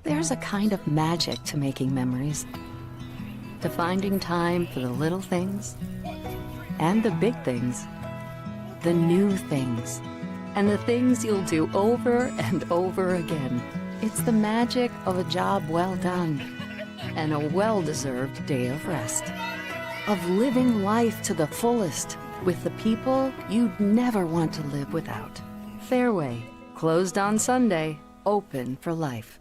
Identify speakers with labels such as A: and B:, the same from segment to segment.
A: There's a kind of magic to making memories, to finding time for the little things and the big things, the new things, and the things you'll do over and over again. It's the magic of a job well done and a well-deserved day of rest, of living life to the fullest with the people you'd never want to live without. Fareway, closed on Sunday, open for life.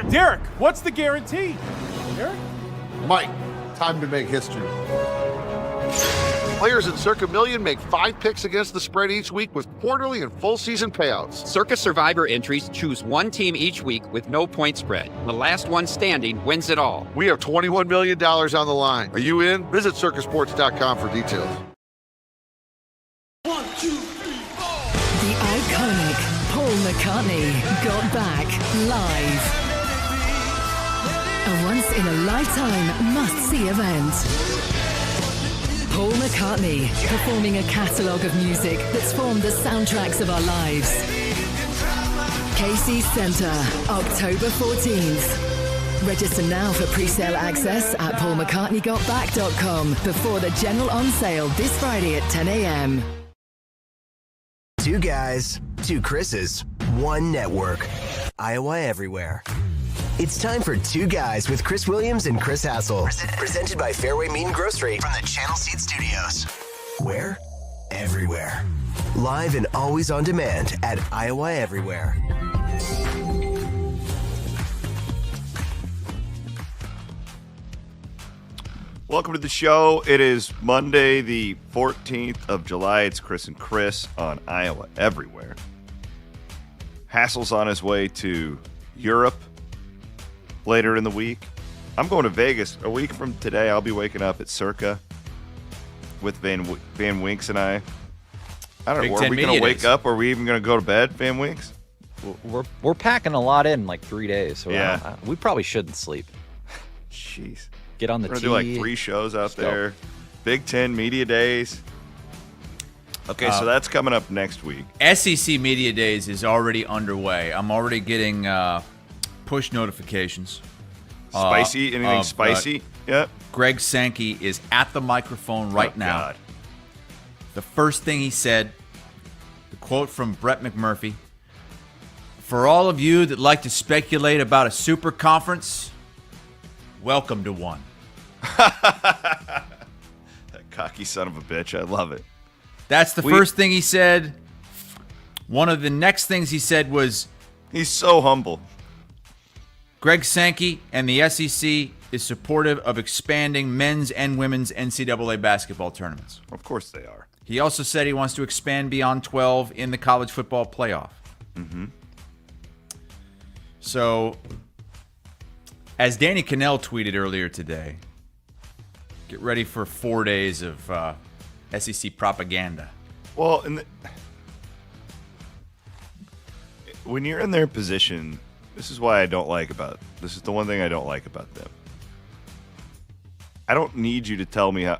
B: Derek, what's the guarantee? Derek?
C: Mike, time to make history. Players at Circa Million make 5 picks against the spread each week with quarterly and full season payouts.
D: Circa Survivor entries choose one team each week with no point spread. The last one standing wins it all.
C: We have $21 million on the line. Are you in? Visit circasports.com for details.
E: 1, 2, 3, 4.
F: The iconic Paul McCartney got back live. A once-in-a-lifetime must-see event. Paul McCartney, performing a catalogue of music that's formed the soundtracks of our lives. Casey's Centre, October 14th. Register now for pre-sale access at paulmccartneygotback.com before the general on sale this Friday at 10 a.m.
G: 2 guys, 2 Chris's, 1 network. Iowa Everywhere. It's time for 2 Guys with Chris Williams and Chris Hassel. Presented by Fareway Meat and Grocery from the Channel Seed Studios. Where? Everywhere. Live and always on demand at Iowa Everywhere.
H: Welcome to the show. It is Monday, the 14th of July. It's Chris and Chris on Iowa Everywhere. Hassel's on his way to Europe later in the week. I'm going to Vegas a week from today. I'll be waking up at Circa with Van Winks and I. I don't know. Are we going to wake up? Or are we even going to go to bed, Van Winks?
I: We're packing a lot in like 3 days. So
H: yeah.
I: We probably shouldn't sleep.
H: Jeez.
I: Get on the
H: We're
I: tee.
H: going to do like 3 shows out there. Big Ten Media Days. Okay, so that's coming up next week.
J: SEC Media Days is already underway. I'm already getting push notifications.
H: Spicy? Anything spicy? Yep.
J: Greg Sankey is at the microphone right now.
H: God.
J: The first thing he said, the quote from Brett McMurphy, "For all of you that like to speculate about a super conference, welcome to one."
H: That cocky son of a bitch. I love it.
J: That's the first thing he said. One of the next things he said was,
H: he's so humble.
J: Greg Sankey and the SEC is supportive of expanding men's and women's NCAA basketball tournaments.
H: Of course they are.
J: He also said he wants to expand beyond 12 in the college football playoff.
H: Mm-hmm.
J: So, as Danny Cannell tweeted earlier today, get ready for 4 days of SEC propaganda.
H: Well, when you're in their position, this is why this is the one thing I don't like about them. I don't need you to tell me how.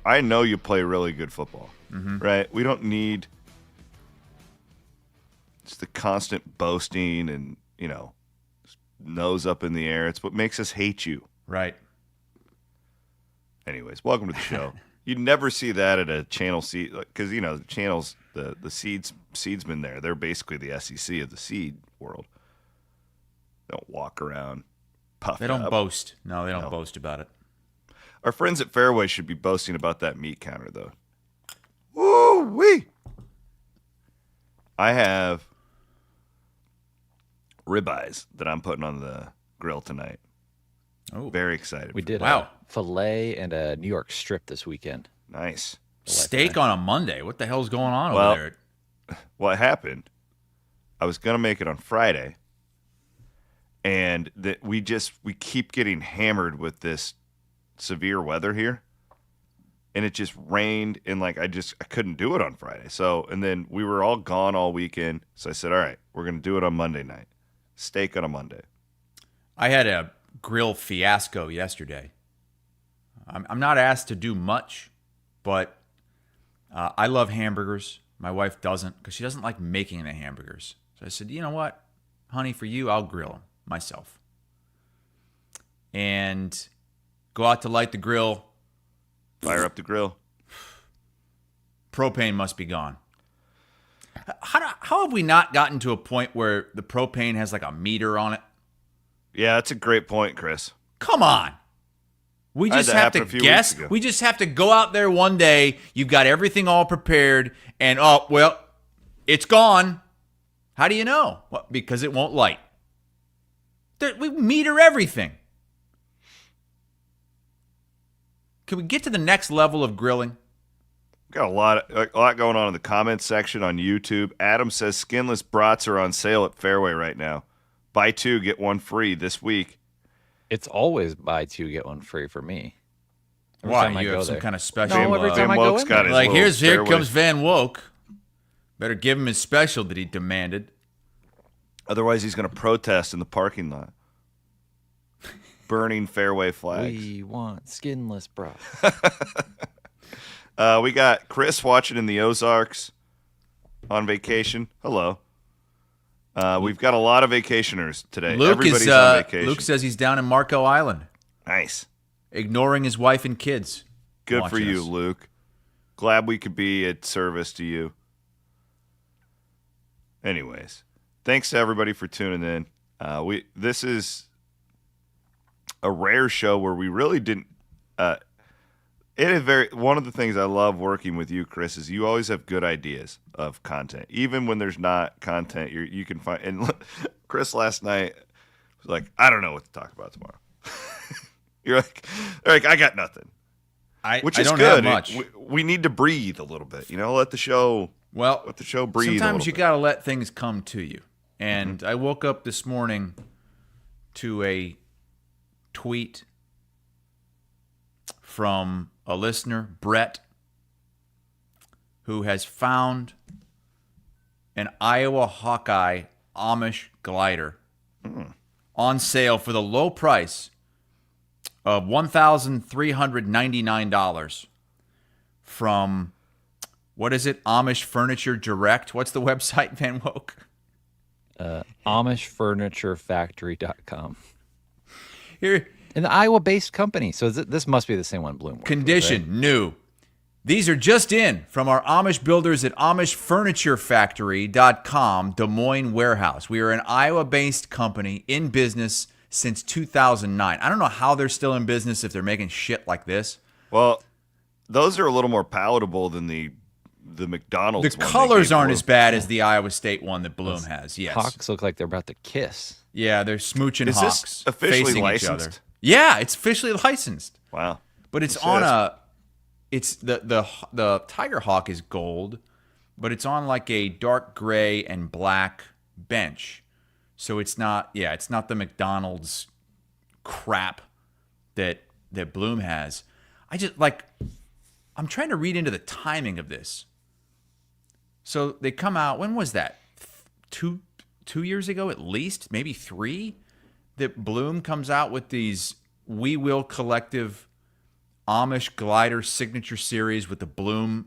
H: I know you play really good football, right? We don't need just the constant boasting and, nose up in the air. It's what makes us hate you.
J: Right.
H: Anyways, welcome to the show. You'd never see that at a channel seed, because, the channels, the seedsmen there, they're basically the SEC of the seed world. They don't walk around puffed up.
J: They don't boast. No, they don't boast about it.
H: Our friends at Fareway should be boasting about that meat counter, though. Woo-wee! I have ribeyes that I'm putting on the grill tonight.
J: Oh,
H: very excited.
I: We did
J: a
I: filet and a New York strip this weekend.
H: Nice.
J: Steak on a Monday. What the hell's going on over there?
H: What happened? I was gonna make it on Friday, and that we keep getting hammered with this severe weather here, and it just rained, and I couldn't do it on Friday. So, and then we were all gone all weekend. So I said, all right, we're gonna do it on Monday night. Steak on a Monday.
J: I had a grill fiasco yesterday. I'm not asked to do much But I love hamburgers. My wife doesn't because she doesn't like making the hamburgers. So I said, you know what, honey, for you, I'll grill them myself. And go out to light the grill.
H: Fire up the grill.
J: Propane must be gone. How have we not gotten to a point where the propane has like a meter on it?
H: Yeah, that's a great point, Chris.
J: Come on. We
H: I had
J: just
H: that
J: have to
H: happen a few
J: guess.
H: weeks ago.
J: We just have to go out there one day. You've got everything all prepared, and oh, well, it's gone. How do you know? Well, because it won't light. We meter everything. Can we get to the next level of grilling?
H: Got a lot going on in the comments section on YouTube. Adam says skinless brats are on sale at Fareway right now. Buy 2, get 1 free this week.
I: It's always buy 2, get 1 free for me. Every
J: Why?
I: time I
J: You
I: go
J: have some
I: there.
J: kind of special.
I: No, every time I go in
H: got
I: there.
H: his
J: Like,
H: little
J: here
H: Fareway.
J: comes Van Woke. Better give him his special that he demanded.
H: Otherwise, he's going to protest in the parking lot. Burning Fareway flags.
I: We want skinless bra.
H: We got Chris watching in the Ozarks on vacation. Hello. We've got a lot of vacationers today. Everybody's on vacation.
J: Luke says he's down in Marco Island,
H: Nice.
J: ignoring his wife and kids.
H: Good for
J: watching
H: you,
J: us.
H: Luke. Glad we could be at service to you. Anyways, thanks to everybody for tuning in. This is a rare show where we really didn't. It is one of the things I love working with you, Chris, is you always have good ideas of content, even when there's not content. You can find. And Chris last night was like, "I don't know what to talk about tomorrow." You're like, "I got nothing," which is
J: don't
H: good.
J: have much.
H: We need to breathe a little bit, let the show.
J: Well,
H: let the show breathe.
J: Sometimes you
H: bit.
J: got to let things come to you. And I woke up this morning to a tweet from a listener, Brett, who has found an Iowa Hawkeye Amish glider on sale for the low price of $1,399 from, what is it, Amish Furniture Direct? What's the website, Van Woke?
I: AmishFurnitureFactory.com.
J: Here,
I: An Iowa-based company. So this must be the same one Bloom works with,
J: condition,
I: right?
J: new. These are just in from our Amish builders at AmishFurnitureFactory.com, Des Moines warehouse. We are an Iowa-based company in business since 2009. I don't know how they're still in business if they're making shit like this.
H: Well, those are a little more palatable than the McDonald's.
J: The
H: one they
J: colors
H: gave
J: aren't
H: Bloom.
J: as bad as the Iowa State one that Bloom has. Yes.
I: Hawks look like they're about to kiss.
J: Yeah, they're smooching
H: Is
J: hawks
H: this officially
J: facing
H: licensed?
J: each other. Yeah, it's officially licensed.
H: Wow.
J: But it's
H: It
J: on
H: says-
J: it's the Tiger Hawk is gold, but it's on like a dark gray and black bench. So it's not the McDonald's crap that Bloom has. I'm trying to read into the timing of this. So they come out, when was that? 2 years ago at least, maybe 3, that Bloom comes out with these We Will Collective Amish glider signature series with the Bloom's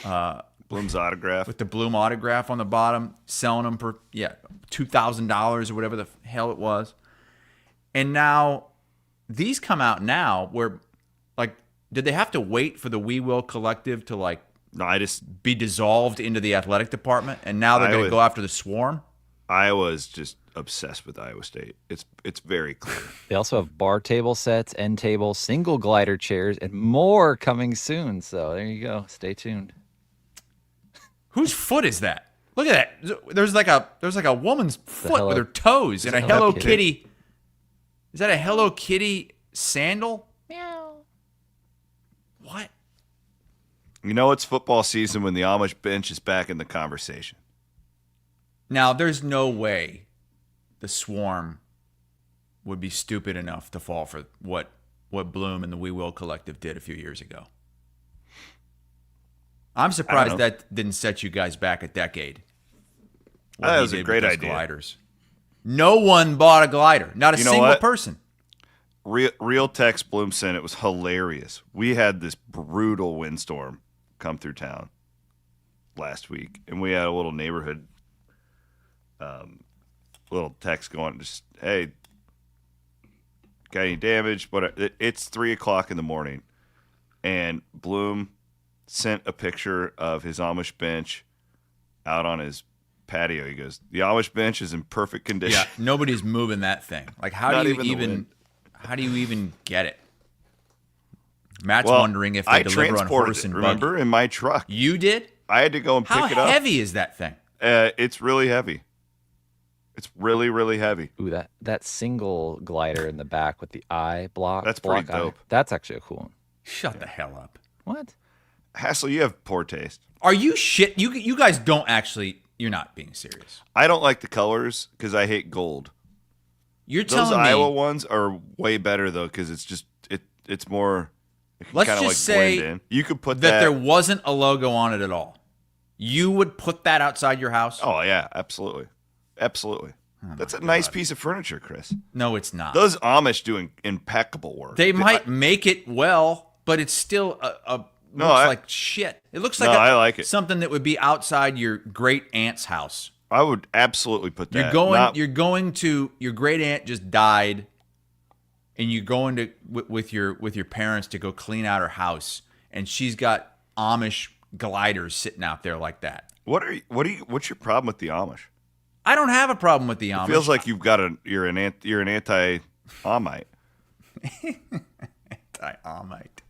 H: autograph.
J: With the Bloom autograph on the bottom, selling them for $2,000 or whatever the hell it was. And now these come out now where, like, did they have to wait for the We Will Collective to be dissolved into the athletic department, and now they're going to go after the Swarm?
H: Iowa's just obsessed with Iowa State. It's very clear.
I: They also have bar table sets, end table, single glider chairs, and more coming soon. So there you go. Stay tuned.
J: Whose foot is that? Look at that. There's like a woman's foot with her toes and a Hello Kitty. Is that a Hello Kitty sandal? Meow. What?
H: It's football season when the Amish bench is back in the conversation.
J: Now, there's no way the Swarm would be stupid enough to fall for what Bloom and the We Will Collective did a few years ago. I'm surprised that didn't set you guys back a decade.
H: That was a great idea.
J: Gliders. No one bought a glider. Not a single person.
H: real text Bloom sent. It was hilarious. We had this brutal windstorm come through town last week, and we had a little neighborhood, little text going, just, hey, got any damage? But it's 3:00 in the morning, and Bloom sent a picture of his Amish bench out on his patio. He goes, the Amish bench is in perfect condition.
J: Yeah, nobody's moving that thing. Like, how do you even get it? Matt's wondering if they deliver on horse and buggy.
H: Remember, in my truck.
J: You did?
H: I had to go and pick it up.
J: How heavy is that thing?
H: It's really heavy. It's really, really heavy.
I: Ooh, that single glider in the back with the eye block.
H: That's pretty dope.
I: That's actually a cool one.
J: Shut the hell up.
I: What?
H: Hassel, you have poor taste.
J: Are you shit? You guys don't actually. You're not being serious.
H: I don't like the colors because I hate gold.
J: You're telling me
H: those Iowa ones are way better though because it's just it's more.
J: Let's just
H: like
J: say
H: blend in. You could put
J: that there wasn't a logo on it at all. You would put that outside your house?
H: Oh yeah, absolutely. Absolutely. That's a nice piece of furniture, Chris.
J: No, it's not.
H: Those Amish do impeccable work.
J: They might make it well, but it's still looks like shit. It looks like
H: I like it.
J: Something that would be outside your great aunt's house.
H: I would absolutely put that.
J: You're going to your great aunt just died, and you're going to with your parents to go clean out her house, and she's got Amish gliders sitting out there like that.
H: What's your problem with the Amish?
J: I don't have a problem with the Amish.
H: It feels like you're an anti-Amite.
J: Anti-Amite.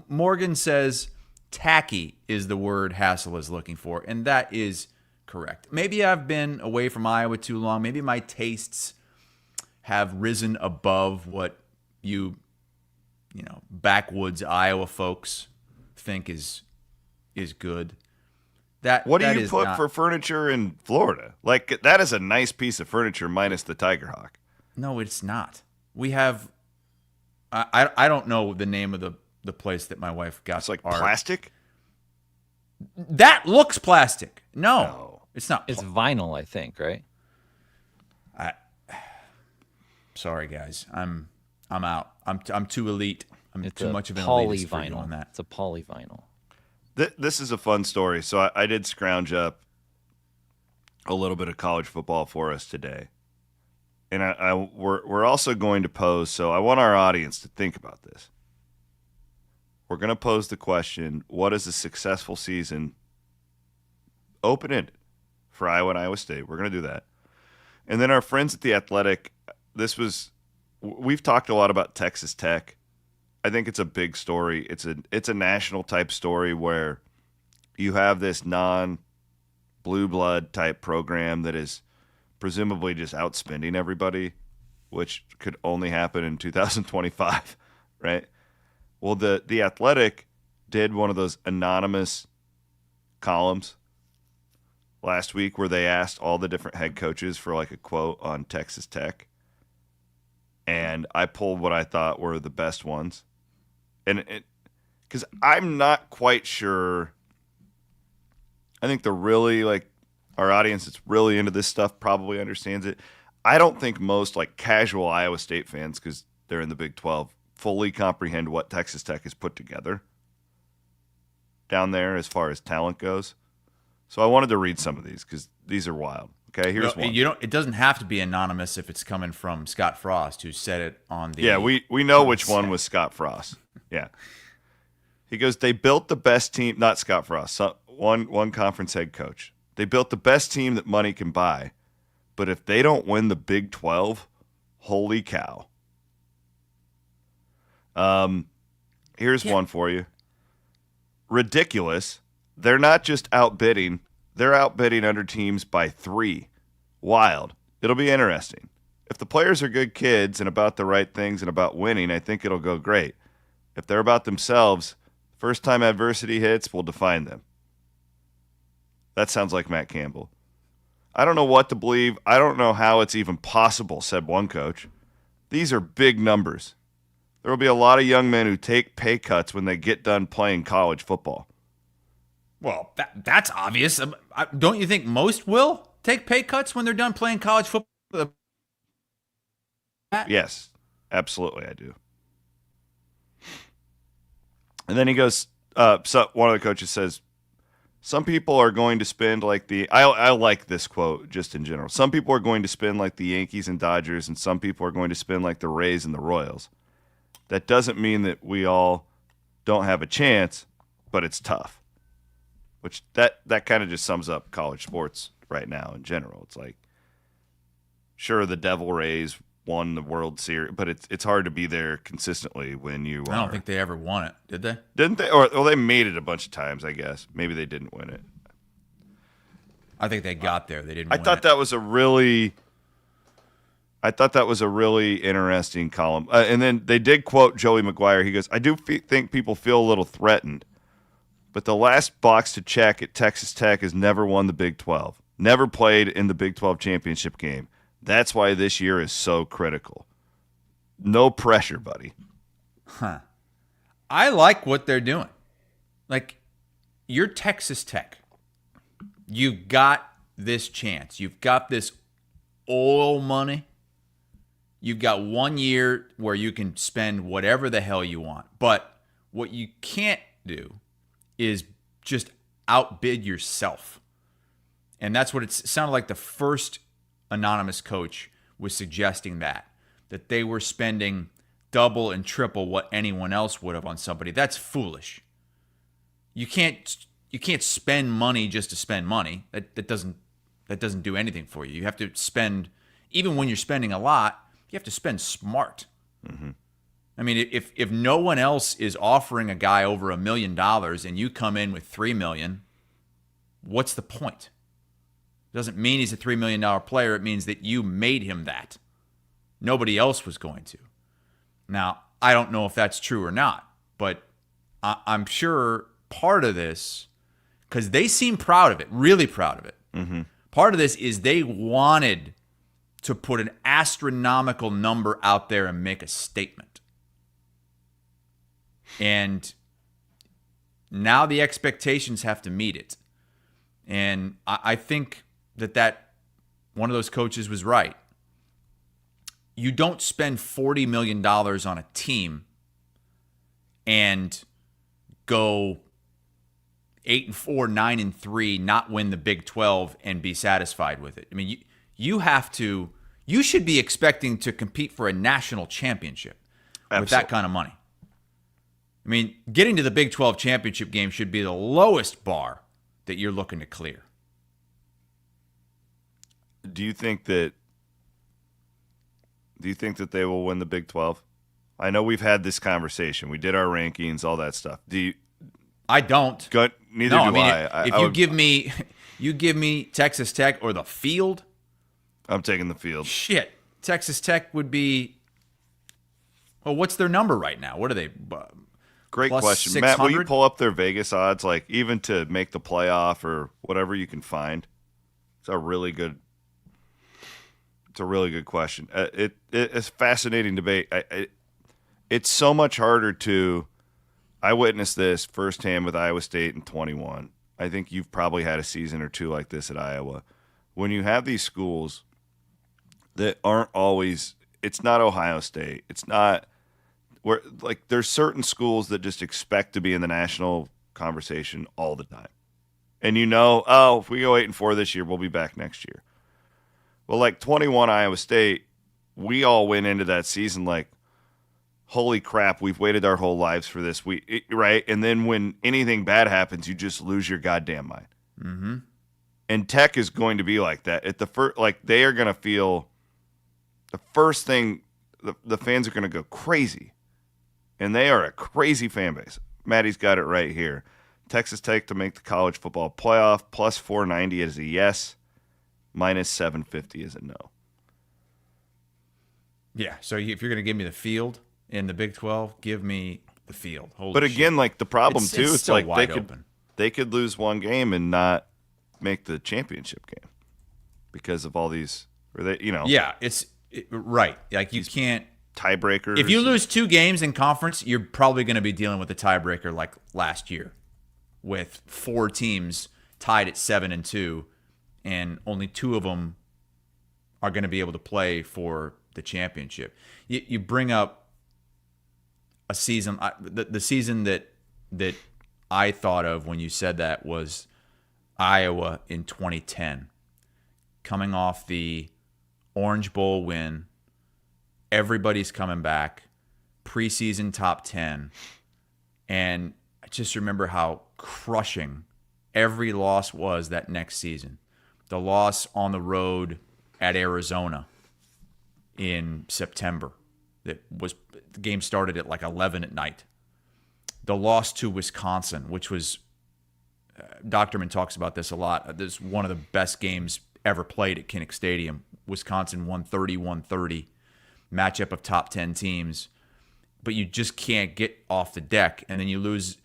J: Morgan says tacky is the word Hassel is looking for, and that is correct. Maybe I've been away from Iowa too long. Maybe my tastes have risen above what you backwoods Iowa folks think is good.
H: What do you put for furniture in Florida? Like, that is a nice piece of furniture minus the Tiger Hawk.
J: No, it's not. We have I don't know the name of the place that my wife got.
H: It's like plastic?
J: That looks plastic. No. It's not.
I: It's vinyl, I think, right?
J: Sorry guys. I'm out. I'm too elite. I'm
I: it's
J: too much of an elitist for
I: polyvinyl
J: on that.
I: It's a polyvinyl.
H: This is a fun story. So I did scrounge up a little bit of college football for us today. And we're also going to pose, so I want our audience to think about this. We're going to pose the question, what is a successful season, open-ended, for Iowa and Iowa State? We're going to do that. And then our friends at The Athletic, we've talked a lot about Texas Tech. I think it's a big story. It's a national type story where you have this non-blue blood type program that is presumably just outspending everybody, which could only happen in 2025, right? Well, the Athletic did one of those anonymous columns last week where they asked all the different head coaches for like a quote on Texas Tech. And I pulled what I thought were the best ones. And because I'm not quite sure, I think our audience that's really into this stuff probably understands it. I don't think most like casual Iowa State fans, because they're in the Big 12, fully comprehend what Texas Tech has put together down there as far as talent goes. So I wanted to read some of these because these are wild. Okay, here's one.
J: It doesn't have to be anonymous if it's coming from Scott Frost, who said it on the.
H: Yeah, we know which one was Scott Frost. Yeah, he goes. They built the best team. Not Scott Frost. One conference head coach. They built the best team that money can buy, but if they don't win the Big 12, holy cow. Here's one for you. Ridiculous. They're not just outbidding. They're outbidding under teams by 3. Wild. It'll be interesting. If the players are good kids and about the right things and about winning, I think it'll go great. If they're about themselves, first time adversity hits will define them. That sounds like Matt Campbell. I don't know what to believe. I don't know how it's even possible, said one coach. These are big numbers. There will be a lot of young men who take pay cuts when they get done playing college football.
J: Well, that's obvious. Don't you think most will take pay cuts when they're done playing college football?
H: Yes, absolutely, I do. And then he goes, so one of the coaches says, some people are going to spend like I like this quote just in general. Some people are going to spend like the Yankees and Dodgers, and some people are going to spend like the Rays and the Royals. That doesn't mean that we all don't have a chance, but it's tough. Which that kind of just sums up college sports right now in general. It's like, sure, the Devil Rays won the World Series, but it's hard to be there consistently when you
J: I don't think they ever won it, did they?
H: Didn't they? Or they made it a bunch of times, I guess. Maybe they didn't win it.
J: I think they got there. They didn't
H: I
J: win
H: thought
J: it.
H: that was a really interesting column. And then they did quote Joey McGuire. He goes, I do think people feel a little threatened, but the last box to check at Texas Tech has never won the Big 12, never played in the Big 12 championship game. That's why this year is so critical. No pressure, buddy.
J: Huh. I like what they're doing. Like, you're Texas Tech. You've got this chance. You've got this oil money. You've got 1 year where you can spend whatever the hell you want. But what you can't do is just outbid yourself. And that's what it sounded like. The first anonymous coach was suggesting that they were spending double and triple what anyone else would have on somebody. That's foolish. You can't spend money just to spend money. That doesn't do anything for you. You have to spend, even when you're spending a lot, you have to spend smart.
H: Mm-hmm.
J: I mean, if no one else is offering a guy over $1 million and you come in with $3 million, what's the point? It doesn't mean he's a $3 million player. It means that you made him that. Nobody else was going to. Now, I don't know if that's true or not, but I'm sure part of this, because they seem proud of it, really proud of it.
H: Mm-hmm.
J: Part of this is they wanted to put an astronomical number out there and make a statement. And now the expectations have to meet it. And I think that one of those coaches was right. You don't spend $40 million on a team and go 8-4, 9-3, not win the Big 12 and be satisfied with it. I mean, you should be expecting to compete for a national championship with that kind of money. I mean, getting to the Big 12 championship game should be the lowest bar that you're looking to clear.
H: Do you think that they will win the Big 12? I know we've had this conversation. We did our rankings, all that stuff.
J: I don't.
H: Neither do I.
J: If you give me Texas Tech or the field,
H: I'm taking the field.
J: Shit. Texas Tech would be, well, what's their number right now? What are they?
H: Great question.
J: 600?
H: Matt, will you pull up their Vegas odds, like even to make the playoff or whatever you can find? It's a really good question. It's a fascinating debate. It's so much harder to. I witnessed this firsthand with Iowa State in 21. I think you've probably had a season or two like this at Iowa. When you have these schools that aren't always, it's not Ohio State. It's not where, like, there's certain schools that just expect to be in the national conversation all the time. And if we go 8-4 this year, we'll be back next year. Well, like 21 Iowa State, we all went into that season like, holy crap, we've waited our whole lives for this. Right? And then when anything bad happens, you just lose your goddamn mind.
J: Mm-hmm.
H: And Tech is going to be like that. At the first, like, they are going to feel the first thing, the fans are going to go crazy. And they are a crazy fan base. Maddie's got it right here. Texas Tech to make the college football playoff, plus 490 is a yes, minus 750 is a no.
J: Yeah, so if you're going to give me the field in the Big 12, give me the field. Holy
H: but again,
J: shit.
H: like, the problem,
J: it's
H: it's
J: still
H: like
J: wide open.
H: They could lose one game and not make the championship game because of all these,
J: Yeah, right. Like, you can't.
H: Tiebreakers.
J: If you lose 2 games in conference, you're probably going to be dealing with a tiebreaker like last year with 4 teams tied at 7-2, and only 2 of them are going to be able to play for the championship. You bring up a season. The season that I thought of when you said that was Iowa in 2010, coming off the Orange Bowl win. Everybody's coming back, preseason top 10, and I just remember how crushing every loss was that next season. The loss on the road at Arizona in September. The game started at like 11 at night. The loss to Wisconsin, which was, Doctorman talks about this a lot. This is one of the best games ever played at Kinnick Stadium. Wisconsin won 31-30, matchup of top 10 teams. But you just can't get off the deck. And then you lose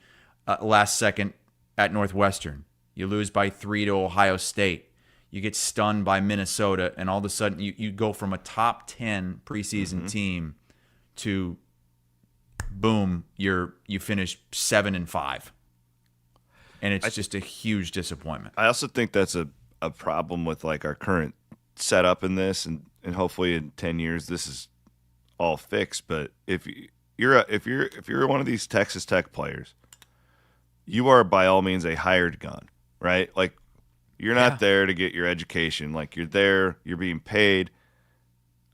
J: last second at Northwestern. You lose by 3 to Ohio State. You get stunned by Minnesota. And all of a sudden you go from a top 10 preseason team to boom, you finish 7-5. And it's just a huge disappointment.
H: I also think that's a problem with like our current setup in this, and hopefully in 10 years this is all fixed. But if you're one of these Texas Tech players, you are by all means a hired gun, right? Like you're not there to get your education. Like you're there, you're being paid,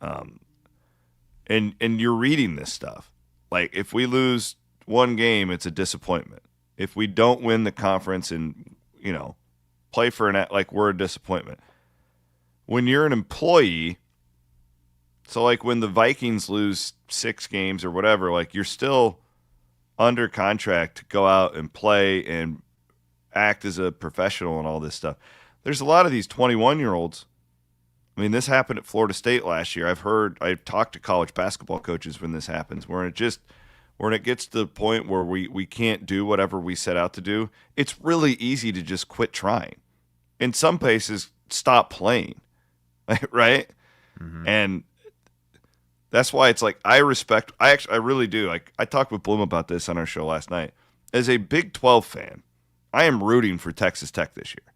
H: and you're reading this stuff. Like if we lose one game, it's a disappointment. If we don't win the conference and play for like we're a disappointment. When you're an employee, so like when the Vikings lose 6 games or whatever, like you're still under contract to go out and play and act as a professional and all this stuff. There's a lot of these 21-year-olds. I mean, this happened at Florida State last year. I've talked to college basketball coaches when this happens, when it gets to the point where we can't do whatever we set out to do. It's really easy to just quit trying. In some places, stop playing, right? Mm-hmm. And that's why it's like I really do. Like I talked with Bloom about this on our show last night. As a Big 12 fan, I am rooting for Texas Tech this year.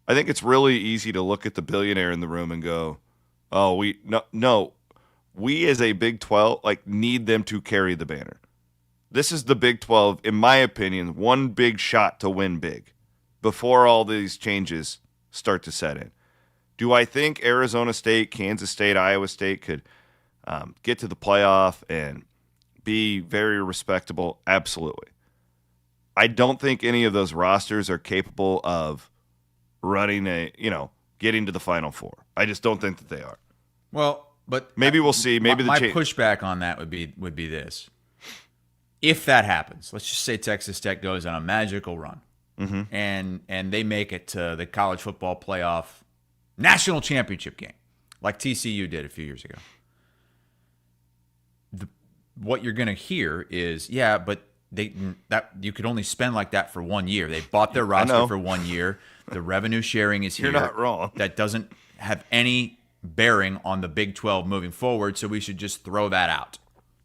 H: I think it's really easy to look at the billionaire in the room and go, "Oh, we as a Big 12 need them to carry the banner." This is the Big 12, in my opinion, one big shot to win big before all these changes start to set in. Do I think Arizona State, Kansas State, Iowa State could get to the playoff and be very respectable? Absolutely. I don't think any of those rosters are capable of running getting to the Final Four. I just don't think that they are.
J: Well, but
H: maybe we'll see. Maybe
J: my pushback on that would be this: if that happens, let's just say Texas Tech goes on a magical run, and they make it to the college football playoff national championship game, like TCU did a few years ago. What you're going to hear is, but you could only spend like that for 1 year. They bought their roster for 1 year. The revenue sharing is here.
H: You're not wrong.
J: That doesn't have any bearing on the Big 12 moving forward, so we should just throw that out.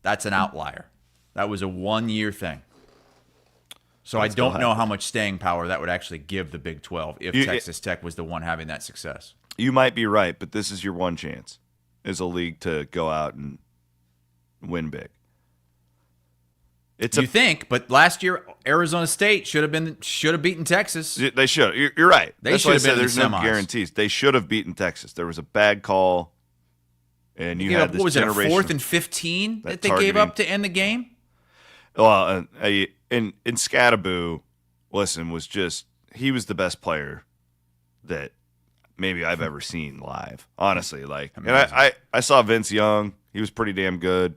J: That's an outlier. That was a 1-year thing. So I don't know how much staying power that would actually give the Big 12 if Texas Tech was the one having that success.
H: You might be right, but this is your one chance as a league to go out and win big.
J: You think, but last year Arizona State should have beaten Texas.
H: They should. You're right.
J: They should have been.
H: There's no guarantees. They should have beaten Texas. There was a bad call, and you had this
J: what was it, a
H: generation
J: 4th and 15 that they gave up to end the game?
H: Well, in Scattaboo, listen, he was the best player that maybe I've ever seen live. Honestly, and I saw Vince Young. He was pretty damn good.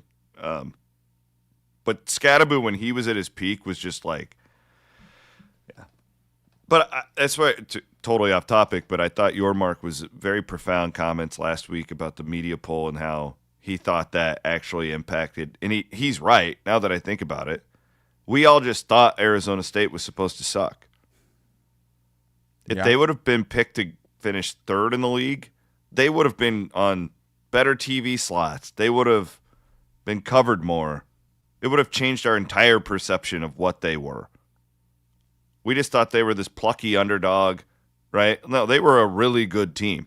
H: But Scattaboo, when he was at his peak, was just like, yeah. But that's why, totally off topic, but I thought your Mark was very profound comments last week about the media poll and how he thought that actually impacted. And he's right, now that I think about it. We all just thought Arizona State was supposed to suck. If they would have been picked to finish 3rd in the league, they would have been on better TV slots. They would have been covered more. It would have changed our entire perception of what they were. We just thought they were this plucky underdog, right? No, they were a really good team.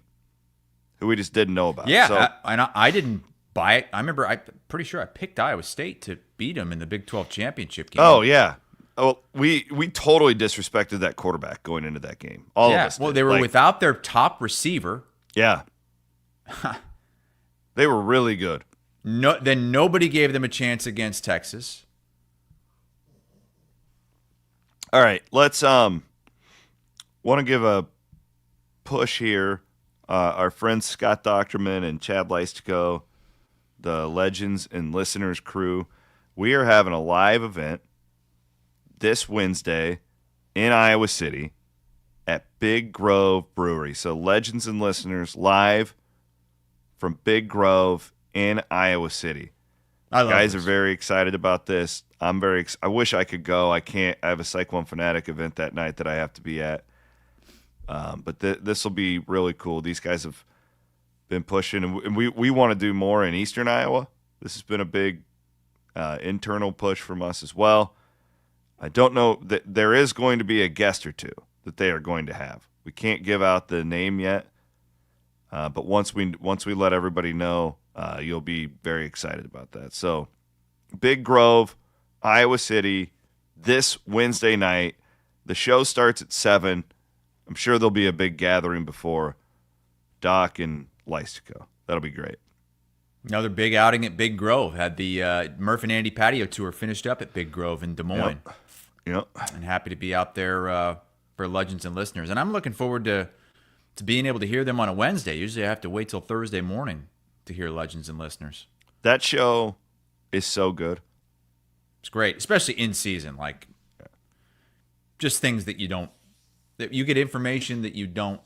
H: who we just didn't know about.
J: Yeah,
H: So,
J: I didn't buy it. I remember, I'm pretty sure I picked Iowa State to beat them in the Big 12 championship game.
H: oh, yeah. Oh, we totally disrespected that quarterback going into that game. All of us
J: Well,
H: did.
J: they were
H: Like,
J: without their top receiver.
H: Yeah. They were really good.
J: Then nobody gave them a chance against Texas.
H: All right, let's want to give a push here. Our friends Scott Docterman and Chad Leistico, the Legends and Listeners crew, we are having a live event this Wednesday in Iowa City at Big Grove Brewery. So Legends and Listeners live from Big Grove in Iowa City. Guys are very excited about this. I'm very. I wish I could go. I can't. I have a Cyclone Fanatic event that night that I have to be at. But this will be really cool. These guys have been pushing, and we want to do more in Eastern Iowa. This has been a big internal push from us as well. I don't know that there is going to be a guest or two that they are going to have. We can't give out the name yet, but once we let everybody know, you'll be very excited about that. So, Big Grove, Iowa City, this Wednesday night. The show starts at 7. I'm sure there'll be a big gathering before Doc and Leistico. That'll be great.
J: Another big outing at Big Grove. Had the Murph and Andy patio tour finished up at Big Grove in Des Moines.
H: Yep.
J: And happy to be out there for Legends and Listeners. And I'm looking forward to being able to hear them on a Wednesday. Usually I have to wait till Thursday morning to hear Legends and Listeners.
H: That show is so good.
J: It's great, especially in season. Like, just things that you get information that you don't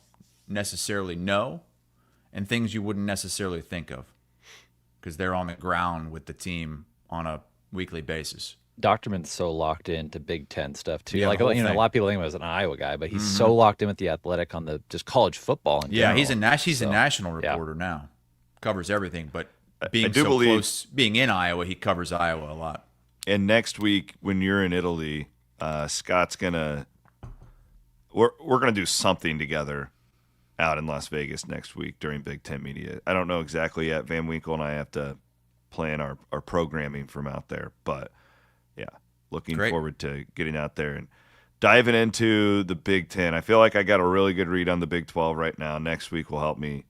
J: necessarily know, and things you wouldn't necessarily think of, because they're on the ground with the team on a weekly basis.
I: Docterman's so locked into Big Ten stuff too.
J: Yeah,
I: like
J: the whole
I: a
J: thing.
I: lot of people think he was an Iowa guy, but he's so locked in with the Athletic on the just college football. In
J: Yeah,
I: general.
J: he's a national reporter now. Covers everything, but being
H: do
J: so
H: believe-
J: close, being in Iowa, he covers Iowa a lot.
H: And next week, when you're in Italy, Scott's gonna we're gonna do something together out in Las Vegas next week during Big Ten Media. I don't know exactly yet. Van Winkle and I have to plan our programming from out there, but yeah, looking forward to getting out there and diving into the Big Ten. I feel like I got a really good read on the Big 12 right now. Next week will help me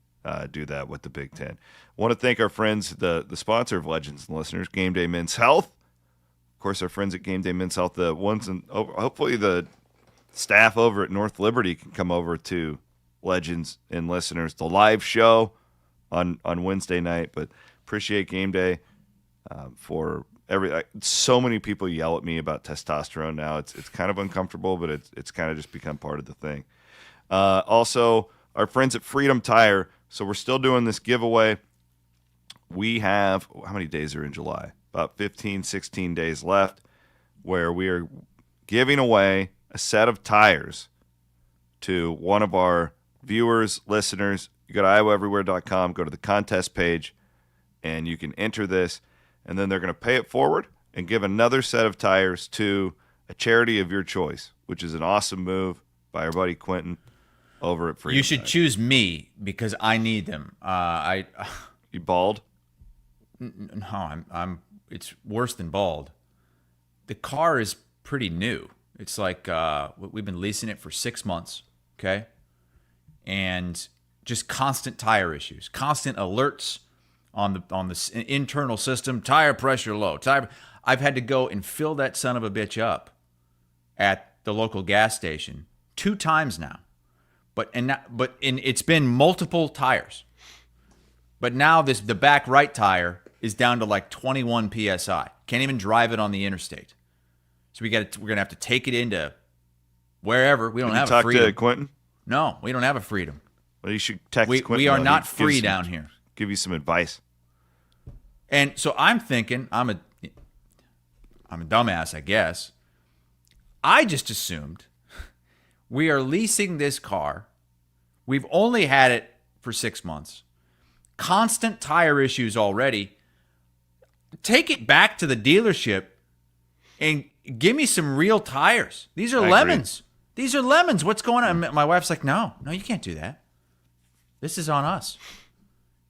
H: do that with the Big Ten. Want to thank our friends, the sponsor of Legends and Listeners, Game Day Men's Health. Of course, our friends at Game Day Men's Health, the ones and hopefully the staff over at North Liberty can come over to Legends and Listeners, the live show on Wednesday night. But appreciate Game Day for so many people yell at me about testosterone now. It's kind of uncomfortable, but it's kind of just become part of the thing. Also, our friends at Freedom Tire. So we're still doing this giveaway. We have, how many days are in July? About 15, 16 days left, where we are giving away a set of tires to one of our viewers, listeners. You go to iowaeverywhere.com, go to the contest page, and you can enter this. And then they're going to pay it forward and give another set of tires to a charity of your choice, which is an awesome move by our buddy Quentin over at Freedom.
J: You should choose me because I need them.
H: You bald?
J: No, I'm. It's worse than bald. The car is pretty new. It's like we've been leasing it for 6 months. Okay, and just constant tire issues, constant alerts on the internal system. Tire pressure low. I've had to go and fill that son of a bitch up at the local gas station 2 times now. But it's been multiple tires. But now the back right tire is down to like 21 psi. Can't even drive it on the interstate. So we're gonna have to take it into wherever. We don't have a Freedom.
H: Talk to Quentin?
J: No, we don't have a Freedom.
H: Well, you should text Quentin.
J: We are
H: though.
J: not
H: He
J: free
H: gives
J: down here.
H: Give you some advice.
J: And so I'm thinking, I'm a dumbass, I guess. I just assumed we are leasing this car. We've only had it for 6 months. Constant tire issues already. Take it back to the dealership and give me some real tires. These are lemons. These are lemons. What's going on? My wife's like, no, you can't do that. This is on us.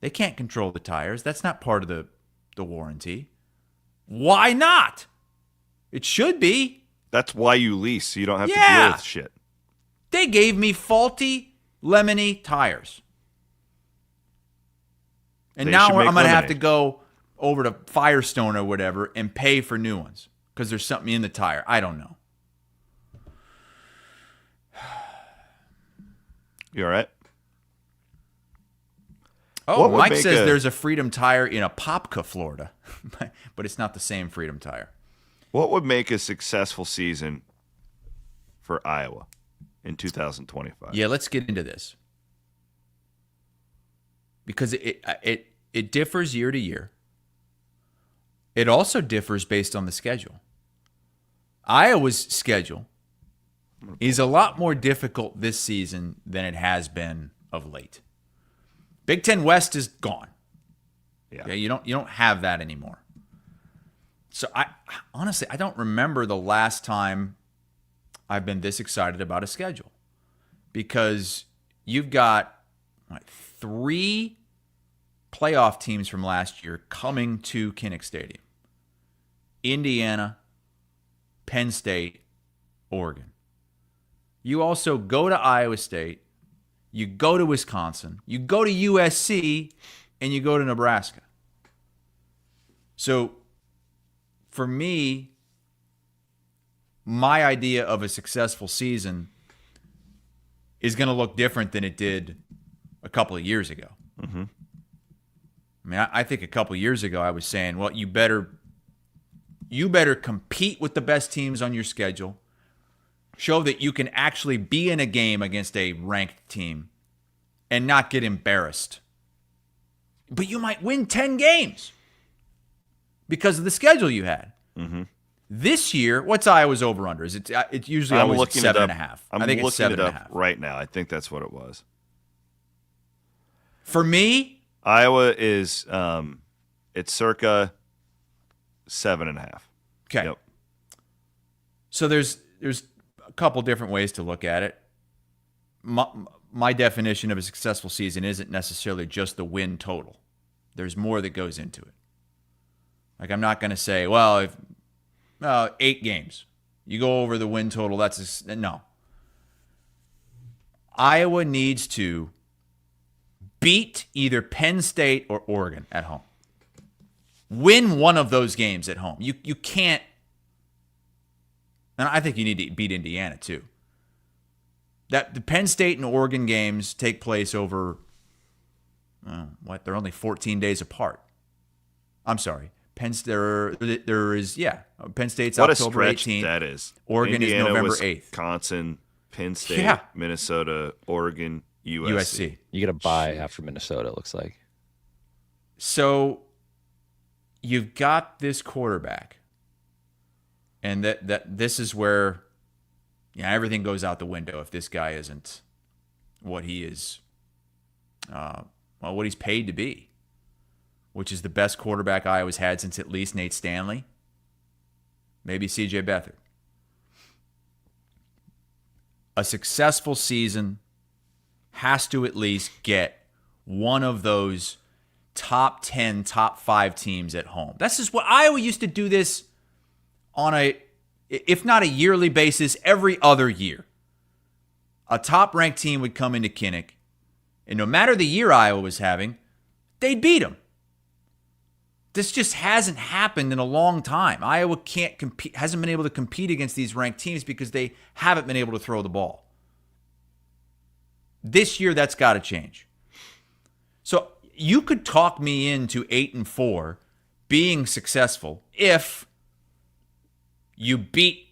J: They can't control the tires. That's not part of the warranty. Why not? It should be.
H: That's why you lease, so you don't have to deal with shit.
J: They gave me faulty, lemony tires. And now I'm going to have to go over to Firestone or whatever and pay for new ones because there's something in the tire. I don't know.
H: You all right?
J: Oh, Mike says there's a Freedom tire in Apopka, Florida, but it's not the same Freedom tire.
H: What would make a successful season for Iowa in 2025?
J: Yeah, let's get into this because it differs year to year. It also differs based on the schedule. Iowa's schedule is a lot more difficult this season than it has been of late. Big Ten West is gone.
H: Yeah.
J: Okay, you don't have that anymore. So I honestly don't remember the last time I've been this excited about a schedule because you've got 3 playoff teams from last year coming to Kinnick Stadium. Indiana, Penn State, Oregon. You also go to Iowa State, you go to Wisconsin, you go to USC, and you go to Nebraska. So for me, my idea of a successful season is going to look different than it did a couple of years ago.
H: Mm-hmm.
J: I mean, I think a couple of years ago I was saying, well, you better compete with the best teams on your schedule. Show that you can actually be in a game against a ranked team and not get embarrassed. But you might win 10 games because of the schedule you had.
H: Mm-hmm.
J: This year, what's Iowa's over-under? Is it's usually always 7.5. I think it's 7.5
H: right now. I think that's what it was.
J: For me,
H: Iowa is it's circa 7.5.
J: Okay.
H: Yep.
J: So there's a couple different ways to look at it. My definition of a successful season isn't necessarily just the win total. There's more that goes into it. Like I'm not going to say, well, if 8 games, you go over the win total, no. Iowa needs to beat either Penn State or Oregon at home. Win one of those games at home. You can't. And I think you need to beat Indiana too. That the Penn State and Oregon games take place over they're only 14 days apart. I'm sorry. Penn State's
H: what
J: October
H: a stretch
J: 18th.
H: That is.
J: Oregon
H: Indiana,
J: is November 8th.
H: Wisconsin, Penn State, Minnesota, Oregon, USC.
I: You get a bye after Minnesota, it looks like.
J: So you've got this quarterback, and that this is where everything goes out the window if this guy isn't what he is, what he's paid to be, which is the best quarterback Iowa's had since at least Nate Stanley, maybe C.J. Beathard. A successful season has to at least get one of those top 10, top 5 teams at home. This is what Iowa used to do this on if not a yearly basis, every other year. A top-ranked team would come into Kinnick, and no matter the year Iowa was having, they'd beat them. This just hasn't happened in a long time. Iowa hasn't been able to compete against these ranked teams because they haven't been able to throw the ball. This year, that's got to change. So you could talk me into 8-4 being successful if you beat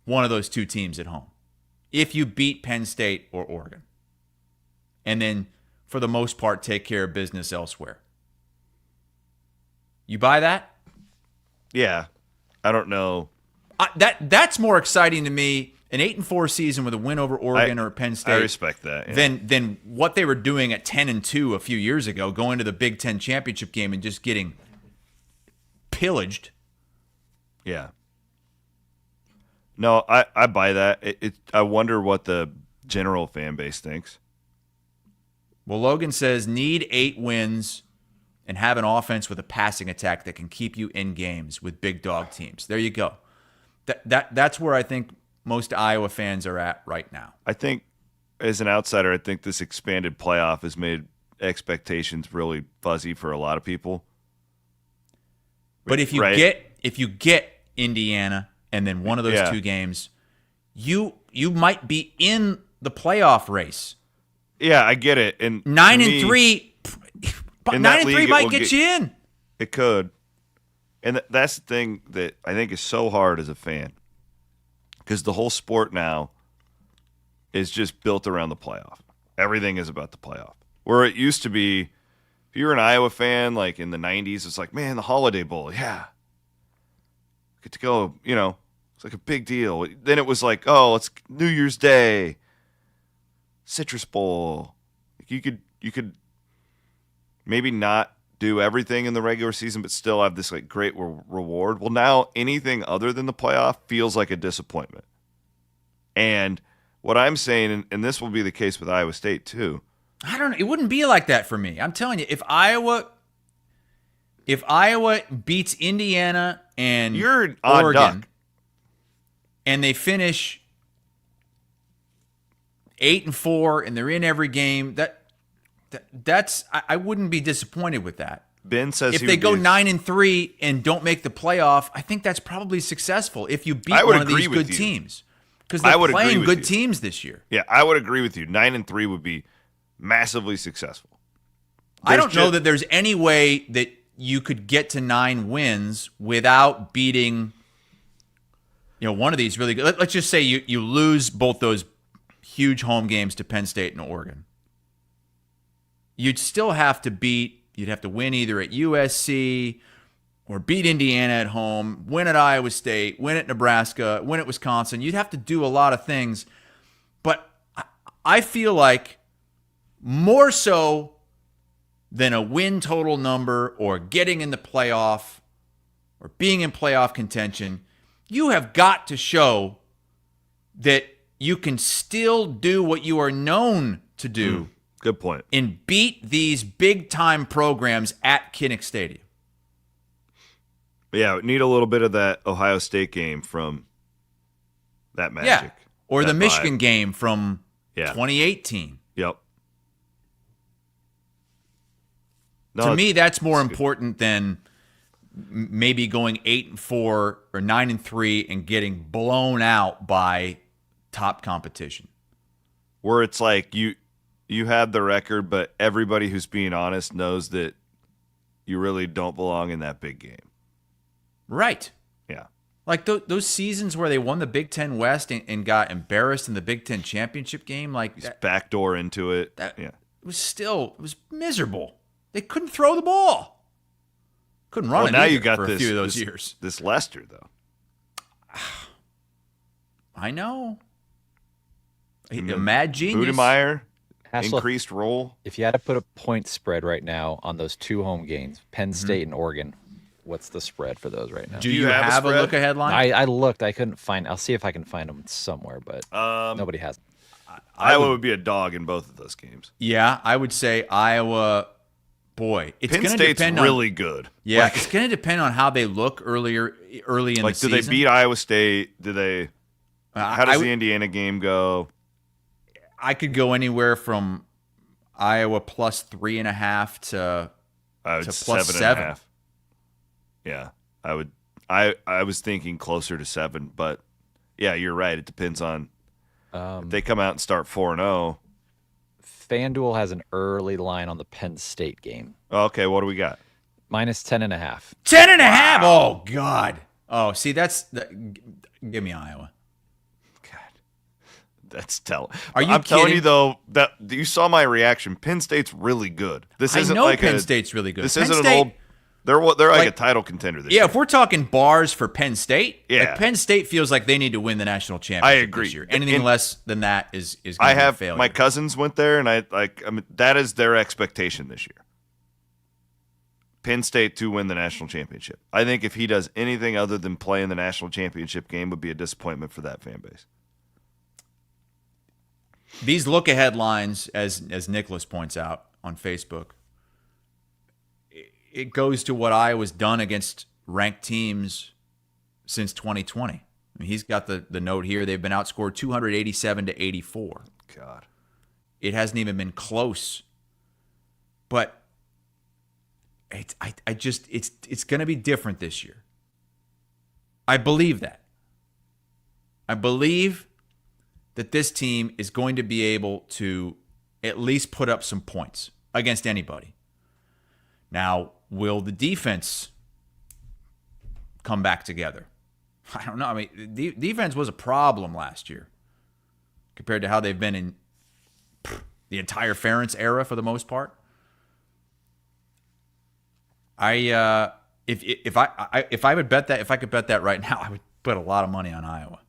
J: one of those 2 teams at home. If you beat Penn State or Oregon. And then, for the most part, take care of business elsewhere. You buy that?
H: Yeah. I don't know.
J: That's more exciting to me, an 8-4 season with a win over Oregon or Penn State.
H: I respect that. Yeah.
J: Than what they were doing at 10-2 a few years ago, going to the Big Ten championship game and just getting pillaged.
H: Yeah. No, I buy that. I wonder what the general fan base thinks.
J: Well, Logan says need 8 wins and have an offense with a passing attack that can keep you in games with big dog teams. There you go. That's where I think most Iowa fans are at right now.
H: I think, as an outsider, I think this expanded playoff has made expectations really fuzzy for a lot of people.
J: But if you get Indiana and then one of those 2 games, you might be in the playoff race.
H: Yeah, I get it. And
J: 9-3, 9-3 might get you in.
H: It could. And that's the thing that I think is so hard as a fan, because the whole sport now is just built around the playoff. Everything is about the playoff. Where it used to be, if you were an Iowa fan, like in the 90s, it's like, man, the Holiday Bowl, yeah. Get to go, it's like a big deal. Then it was like, oh, it's New Year's Day, Citrus Bowl. You could maybe not do everything in the regular season, but still have this like great reward. Well, now anything other than the playoff feels like a disappointment. And what I'm saying, and this will be the case with Iowa State too.
J: I don't know. It wouldn't be like that for me. I'm telling you, if Iowa beats Indiana and
H: you're on
J: Oregon,
H: duck,
J: and they finish 8-4, and they're in every game, that's I wouldn't be disappointed with that.
H: Ben says
J: if they go 9-3 and don't make the playoff, I think that's probably successful if you beat one of these good teams, because they're playing good teams this year.
H: Yeah, I would agree with you. 9-3 would be massively successful.
J: I don't know that there's any way that you could get to 9 wins without beating, one of these really good. Let's just say you lose both those huge home games to Penn State and Oregon. You'd still have to you'd have to win either at USC or beat Indiana at home, win at Iowa State, win at Nebraska, win at Wisconsin. You'd have to do a lot of things. But I feel like more so than a win total number or getting in the playoff or being in playoff contention, you have got to show that you can still do what you are known to do.
H: Good point.
J: And beat these big-time programs at Kinnick Stadium.
H: Yeah, we need a little bit of that Ohio State game from that magic.
J: Yeah, or
H: that
J: the Michigan game from 2018.
H: Yep.
J: To me, that's more important than maybe going 8-4 or 9-3 and getting blown out by top competition.
H: Where it's like you have the record, but everybody who's being honest knows that you really don't belong in that big game.
J: Right.
H: Yeah.
J: Like those seasons where they won the Big Ten West and got embarrassed in the Big Ten championship game, like
H: just backdoor into it.
J: It was miserable. They couldn't throw the ball. Couldn't run it
H: now
J: either
H: you got
J: for a few of those years.
H: This Leicester, though.
J: I know. A mad genius.
H: Budemeyer,
I: Hassel,
H: increased role.
I: If you had to put a point spread right now on those 2 home games, Penn State and Oregon, what's the spread for those right now?
J: Do you have a look-ahead line?
I: I looked. I couldn't find. I'll see if I can find them somewhere, but nobody has.
H: Iowa would be a dog in both of those games.
J: Yeah, I would say Iowa. Boy, it's
H: Penn
J: going to
H: State's
J: depend
H: really good.
J: Yeah, it's going to depend on how they look early in the season.
H: Do they beat Iowa State? Do they? How does the Indiana game go?
J: I could go anywhere from Iowa plus 3.5 to plus 7.
H: Yeah, I would. I was thinking closer to 7, but yeah, you're right. It depends on if they come out and start 4-0.
I: FanDuel has an early line on the Penn State game.
H: Okay, what do we got?
I: Minus 10.5.
J: 10.5. Wow. Oh God. Oh, see, give me Iowa.
H: God, that's telling.
J: Are you?
H: I'm
J: kidding?
H: telling you though that you saw my reaction. Penn State's really good. This isn't like
J: Penn State's really good.
H: This
J: Penn
H: isn't
J: State,
H: an old. They're like a title contender this year.
J: Yeah, if we're talking bars for Penn State,
H: yeah.
J: Penn State feels like they need to win the national championship.
H: I agree.
J: This year. Anything less than that is going to be a failure.
H: My cousins went there, and I mean, that is their expectation this year. Penn State to win the national championship. I think if he does anything other than play in the national championship game, would be a disappointment for that fan base.
J: these look-ahead lines, as Nicholas points out on Facebook, it goes to what Iowa's done against ranked teams since 2020. I mean, he's got the note here. They've been outscored 287-84.
H: God.
J: It hasn't even been close. But it's going to be different this year. I believe that. I believe that this team is going to be able to at least put up some points against anybody. Now, will the defense come back together? I don't know. I mean, defense was a problem last year compared to how they've been in the entire Ferentz era for the most part. If I would bet that, if I could bet that right now, I would put a lot of money on Iowa.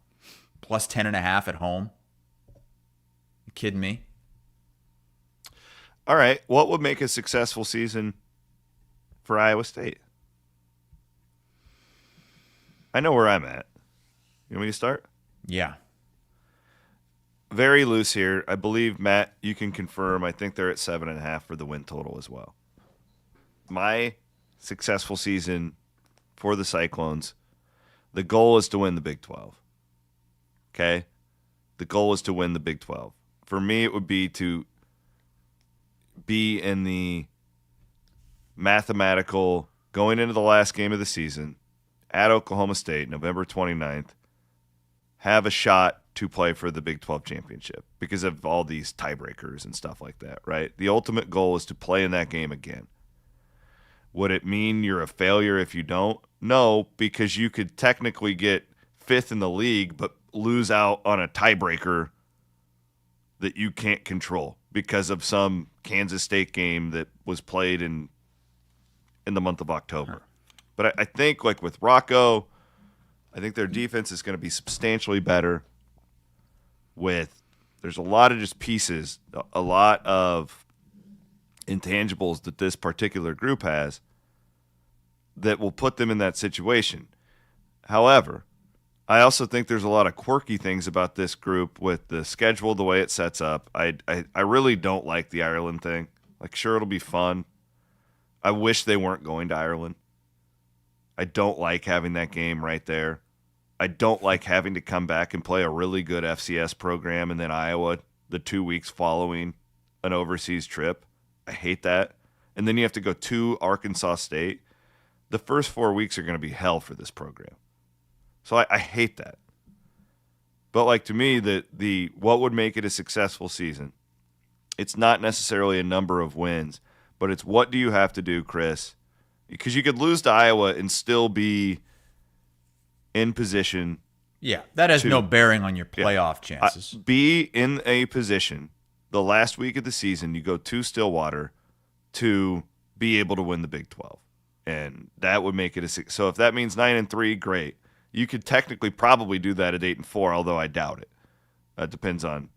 J: Plus 10.5 at home. You kidding me?
H: All right. What would make a successful season for Iowa State? I know where I'm at. You want me to start?
J: Yeah.
H: Very loose here. I believe, Matt, you can confirm. I think they're at 7.5 for the win total as well. My successful season for the Cyclones, the goal is to win the Big 12. Okay? The goal is to win the Big 12. For me, it would be to be in the mathematical, going into the last game of the season at Oklahoma State, November 29th, have a shot to play for the Big 12 championship because of all these tiebreakers and stuff like that, right? The ultimate goal is to play in that game again. Would it mean you're a failure if you don't? No, because you could technically get fifth in the league but lose out on a tiebreaker that you can't control because of some Kansas State game that was played in the month of October. But I think, like with Rocco, I think their defense is going to be substantially better. There's a lot of just pieces, a lot of intangibles that this particular group has that will put them in that situation. However, I also think there's a lot of quirky things about this group with the schedule, the way it sets up. I really don't like the Ireland thing. Like, sure, it'll be fun. I wish they weren't going to Ireland. I don't like having that game right there. I don't like having to come back and play a really good FCS program and then Iowa the 2 weeks following an overseas trip. I hate that. And then you have to go to Arkansas State. The first 4 weeks are going to be hell for this program. So I hate that. But like to me, the what would make it a successful season, it's not necessarily a number of wins, but it's what do you have to do, Chris? Because you could lose to Iowa and still be in position.
J: Yeah, that has no bearing on your playoff chances.
H: Be in a position the last week of the season, you go to Stillwater to be able to win the Big 12. And that would make it a – so if that means 9-3, great. You could technically probably do that at 8-4, although I doubt it. That depends on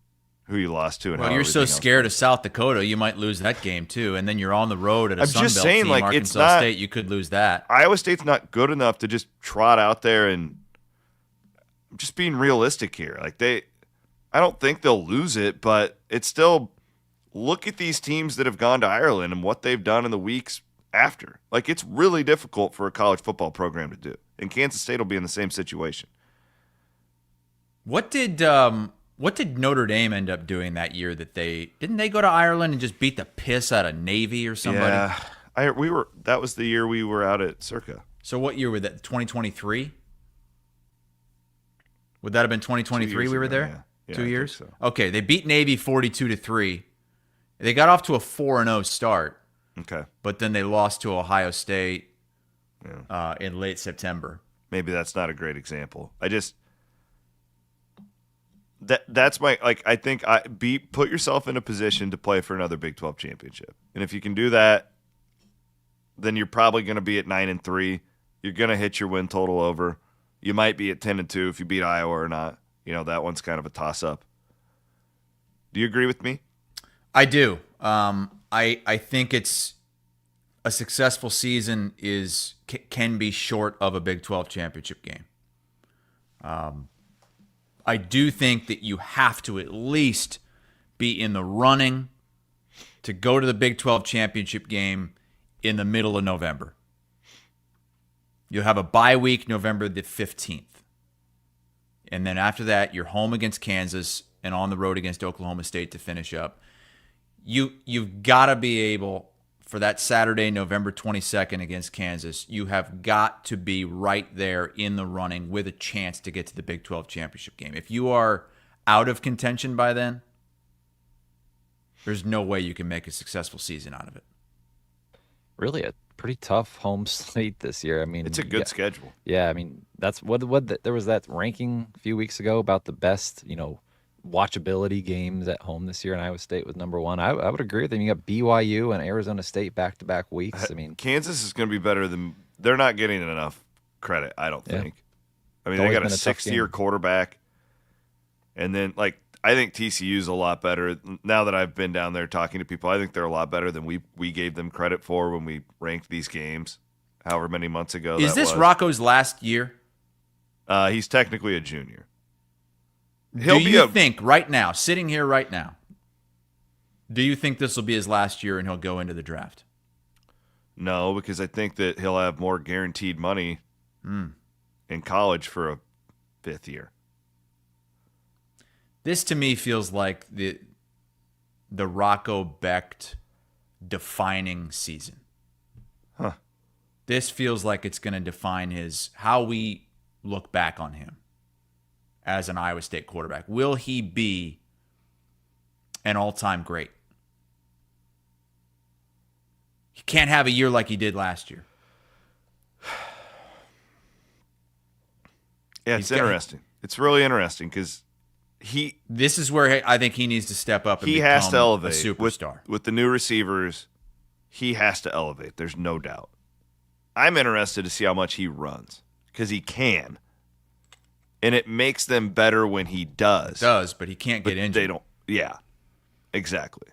H: who you lost to. And
J: well, you're so scared of South Dakota, you might lose that game too. And then you're on the road at a Sun Belt team, like, Arkansas State, you could lose that.
H: Iowa State's not good enough to just trot out there and – just being realistic here. Like I don't think they'll lose it, but it's still look at these teams that have gone to Ireland and what they've done in the weeks after. Like, it's really difficult for a college football program to do. And Kansas State will be in the same situation.
J: What did Notre Dame end up doing that year that didn't they go to Ireland and just beat the piss out of Navy or somebody?
H: Yeah. That was the year we were out at Circa.
J: So what year was that? 2023? Would that have been 2023 we were there?
H: Yeah,
J: 2 years?
H: So.
J: Okay, they beat Navy 42-3. They got off to a 4-0 start.
H: Okay.
J: But then they lost to Ohio State in late September.
H: Maybe that's not a great example. That's my I think put yourself in a position to play for another Big 12 championship. And if you can do that, then you're probably going to be at 9-3. You're going to hit your win total over. You might be at 10-2 if you beat Iowa or not. You know, that one's kind of a toss-up. Do you agree with me?
J: I do. I think it's a successful season can be short of a Big 12 championship game. I do think that you have to at least be in the running to go to the Big 12 championship game in the middle of November. You'll have a bye week November the 15th. And then after that, you're home against Kansas and on the road against Oklahoma State to finish up. You've got to be able, for that Saturday, November 22nd against Kansas, you have got to be right there in the running with a chance to get to the Big 12 championship game. If you are out of contention by then, there's no way you can make a successful season out of it.
I: Really a pretty tough home slate this year. I mean,
H: It's a good schedule.
I: Yeah, I mean, that's what there was that ranking a few weeks ago about the best, watchability games at home this year, and Iowa State was number one. I would agree with them. You got BYU and Arizona State back-to-back weeks. I mean,
H: Kansas is going to be better than – they're not getting enough credit, I don't think. I mean,
I: It's
H: they
I: always
H: got a
I: been a tough
H: 6-year
I: game.
H: quarterback. And then, I think TCU's a lot better. Now that I've been down there talking to people, I think they're a lot better than we gave them credit for when we ranked these games, however many months ago
J: Is
H: that
J: this
H: was.
J: Rocco's last year?
H: He's technically a junior.
J: Do you think right now, sitting here right now, do you think this will be his last year and he'll go into the draft?
H: No, because I think that he'll have more guaranteed money in college for a 5th year.
J: This to me feels like the Rocco Becht defining season.
H: Huh.
J: This feels like it's going to define how we look back on him as an Iowa State quarterback. Will he be an all-time great? He can't have a year like he did last year.
H: Yeah, it's interesting. It's really interesting because
J: this is where I think he needs to step up and
H: he
J: become
H: has to elevate.
J: a superstar.
H: With the new receivers, he has to elevate. There's no doubt. I'm interested to see how much he runs because he can. And it makes them better when he does.
J: But he can't get injured.
H: They don't. Yeah, exactly.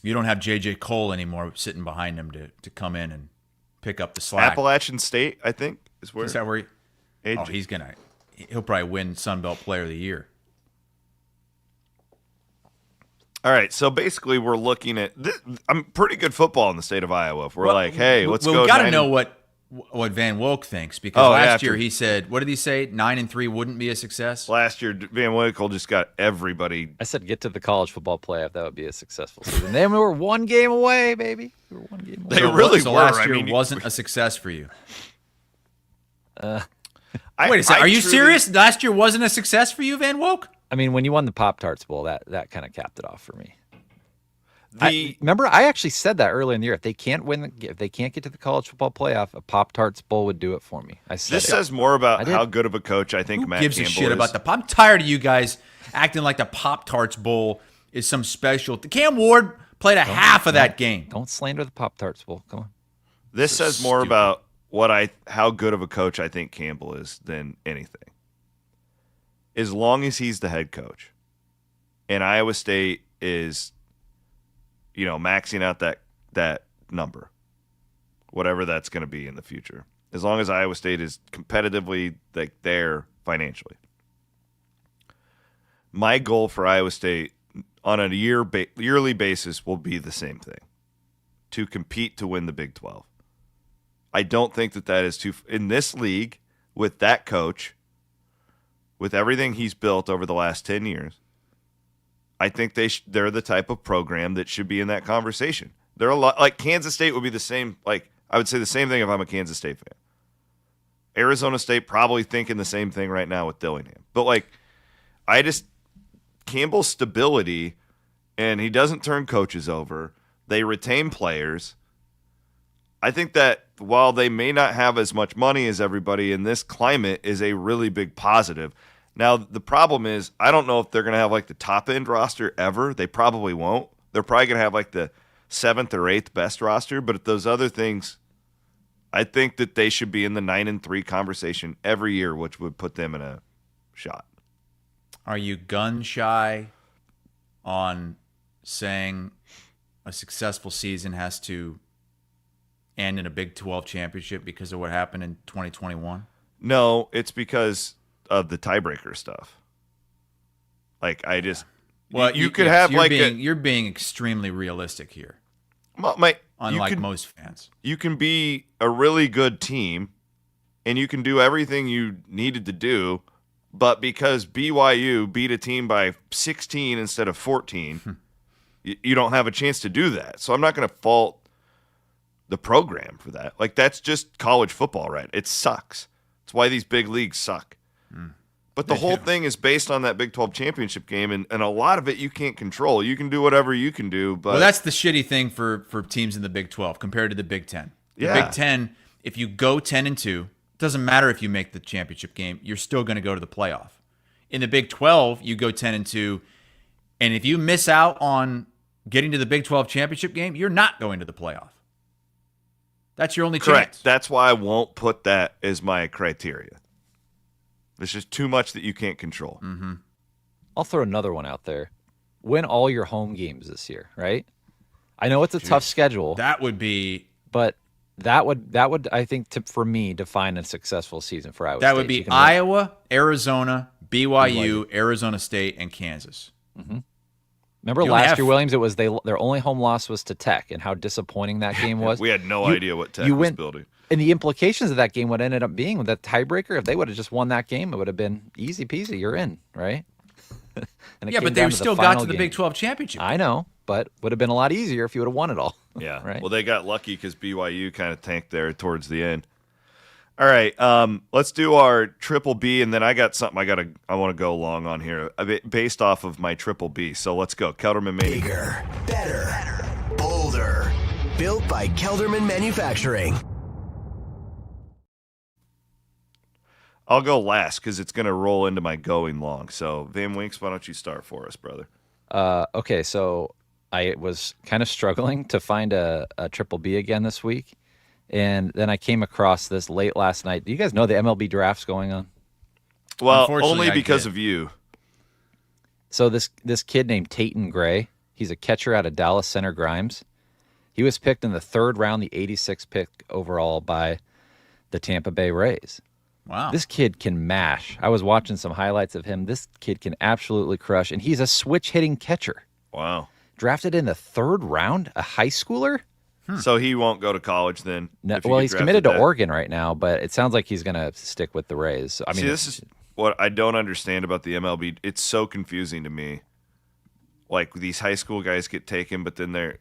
J: You don't have J.J. Cole anymore sitting behind him to come in and pick up the slack.
H: Appalachian State, I think, is where.
J: Is that where he'll probably win Sun Belt Player of the Year.
H: All right, so basically we're looking at pretty good football in the state of Iowa. If we're hey, let's go.
J: We've got to know what Van Woek thinks because last year he said, what did he say? 9-3 wouldn't be a success?
H: Last year, Van Woek just got everybody.
I: I said get to the college football playoff. That would be a successful season. Then we were one game away, baby. We were one game away.
H: They really
J: so
H: were.
J: Last year wasn't a success for you.
I: Uh,
J: Wait a second. Are you serious? Last year wasn't a success for you, Van Woek?
I: I mean, when you won the Pop-Tarts Bowl, that kind of capped it off for me. Remember, I actually said that earlier in the year. If they can't get to the college football playoff, a Pop-Tarts Bowl would do it for me. I said
H: This says more about how good of a coach I think Matt
J: gives
H: Campbell
J: a shit
H: is.
J: about the I'm tired of you guys acting like the Pop-Tarts Bowl is some special. Cam Ward played half of that game.
I: Don't slander the Pop-Tarts Bowl. Come on.
H: This says more about how good of a coach I think Campbell is than anything. As long as he's the head coach, and Iowa State is, maxing out that number, whatever that's going to be in the future. As long as Iowa State is competitively there financially, my goal for Iowa State on a yearly basis will be the same thing: to compete to win the Big 12. I don't think that is too in this league with that coach. With everything he's built over the last 10 years, I think they're the type of program that should be in that conversation. They're a lot like Kansas State would be the same. I would say the same thing if I'm a Kansas State fan. Arizona State probably thinking the same thing right now with Dillingham. But Campbell's stability, and he doesn't turn coaches over. They retain players. I think that while they may not have as much money as everybody in this climate is a really big positive. Now, the problem is I don't know if they're going to have the top end roster ever. They probably won't. They're probably going to have the 7th or 8th best roster. But at those other things, I think that they should be in the 9-3 conversation every year, which would put them in a shot.
J: Are you gun shy on saying a successful season has to end in a Big 12 championship because of what happened in 2021?
H: No, it's because of the tiebreaker stuff.
J: Well,
H: you could have
J: you're being extremely realistic here. Unlike most fans.
H: You can be a really good team and you can do everything you needed to do, but because BYU beat a team by 16 instead of 14, you don't have a chance to do that. So I'm not going to fault the program for that. Like, that's just college football, right? It sucks. It's why these big leagues suck. But the whole thing is based on that Big 12 championship game, and a lot of it you can't control. You can do whatever you can do, but...
J: Well, that's the shitty thing for teams in the Big 12 compared to the Big 10. The Big 10, if you go 10-2, doesn't matter if you make the championship game, you're still going to go to the playoff. In the Big 12, you go 10-2, and if you miss out on getting to the Big 12 championship game, you're not going to the playoff. That's your only
H: Correct.
J: chance.
H: That's why I won't put that as my criteria. There's just too much that you can't control.
J: Mm-hmm.
I: I'll throw another one out there. Win all your home games this year, right? I know it's a tough schedule.
J: That would be...
I: But that would I think, for me, define a successful season for Iowa State.
J: That would be Iowa, Arizona, BYU, Arizona State, and Kansas.
I: Mm-hmm. Remember last year, Williams, it was their only home loss was to Tech, and how disappointing that game was.
H: We had no idea what Tech was building.
I: And the implications of that game, what ended up being with that tiebreaker, if they would have just won that game, it would have been easy peasy. You're in, right?
J: Yeah, but they still got to the Big 12 championship.
I: I know, but would have been a lot easier if you would have won it all.
H: Yeah,
I: right.
H: Well, they got lucky because BYU kind of tanked there towards the end. All right, let's do our triple B, and then I got something I want to go long on here based off of my triple B. So let's go, Kelderman Mania.
G: Bigger, better, bolder. Built by Kelderman Manufacturing.
H: I'll go last because it's going to roll into my going long. So, Van Winks, why don't you start for us, brother?
I: Okay, so I was kind of struggling to find a triple B again this week, and then I came across this late last night. Do you guys know the MLB draft's going on?
H: Well, only because of you.
I: So this kid named Taitn Gray, he's a catcher out of Dallas Center Grimes. He was picked in the 3rd round, the 86th pick overall by the Tampa Bay Rays.
J: Wow.
I: This kid can mash. I was watching some highlights of him. This kid can absolutely crush, and he's a switch-hitting catcher.
H: Wow.
I: Drafted in the 3rd round, a high schooler?
H: So he won't go to college then?
I: No, well, he's committed to Oregon right now, but it sounds like he's going to stick with the Rays. I mean,
H: see, this is what I don't understand about the MLB. It's so confusing to me. Like, these high school guys get taken, but then they're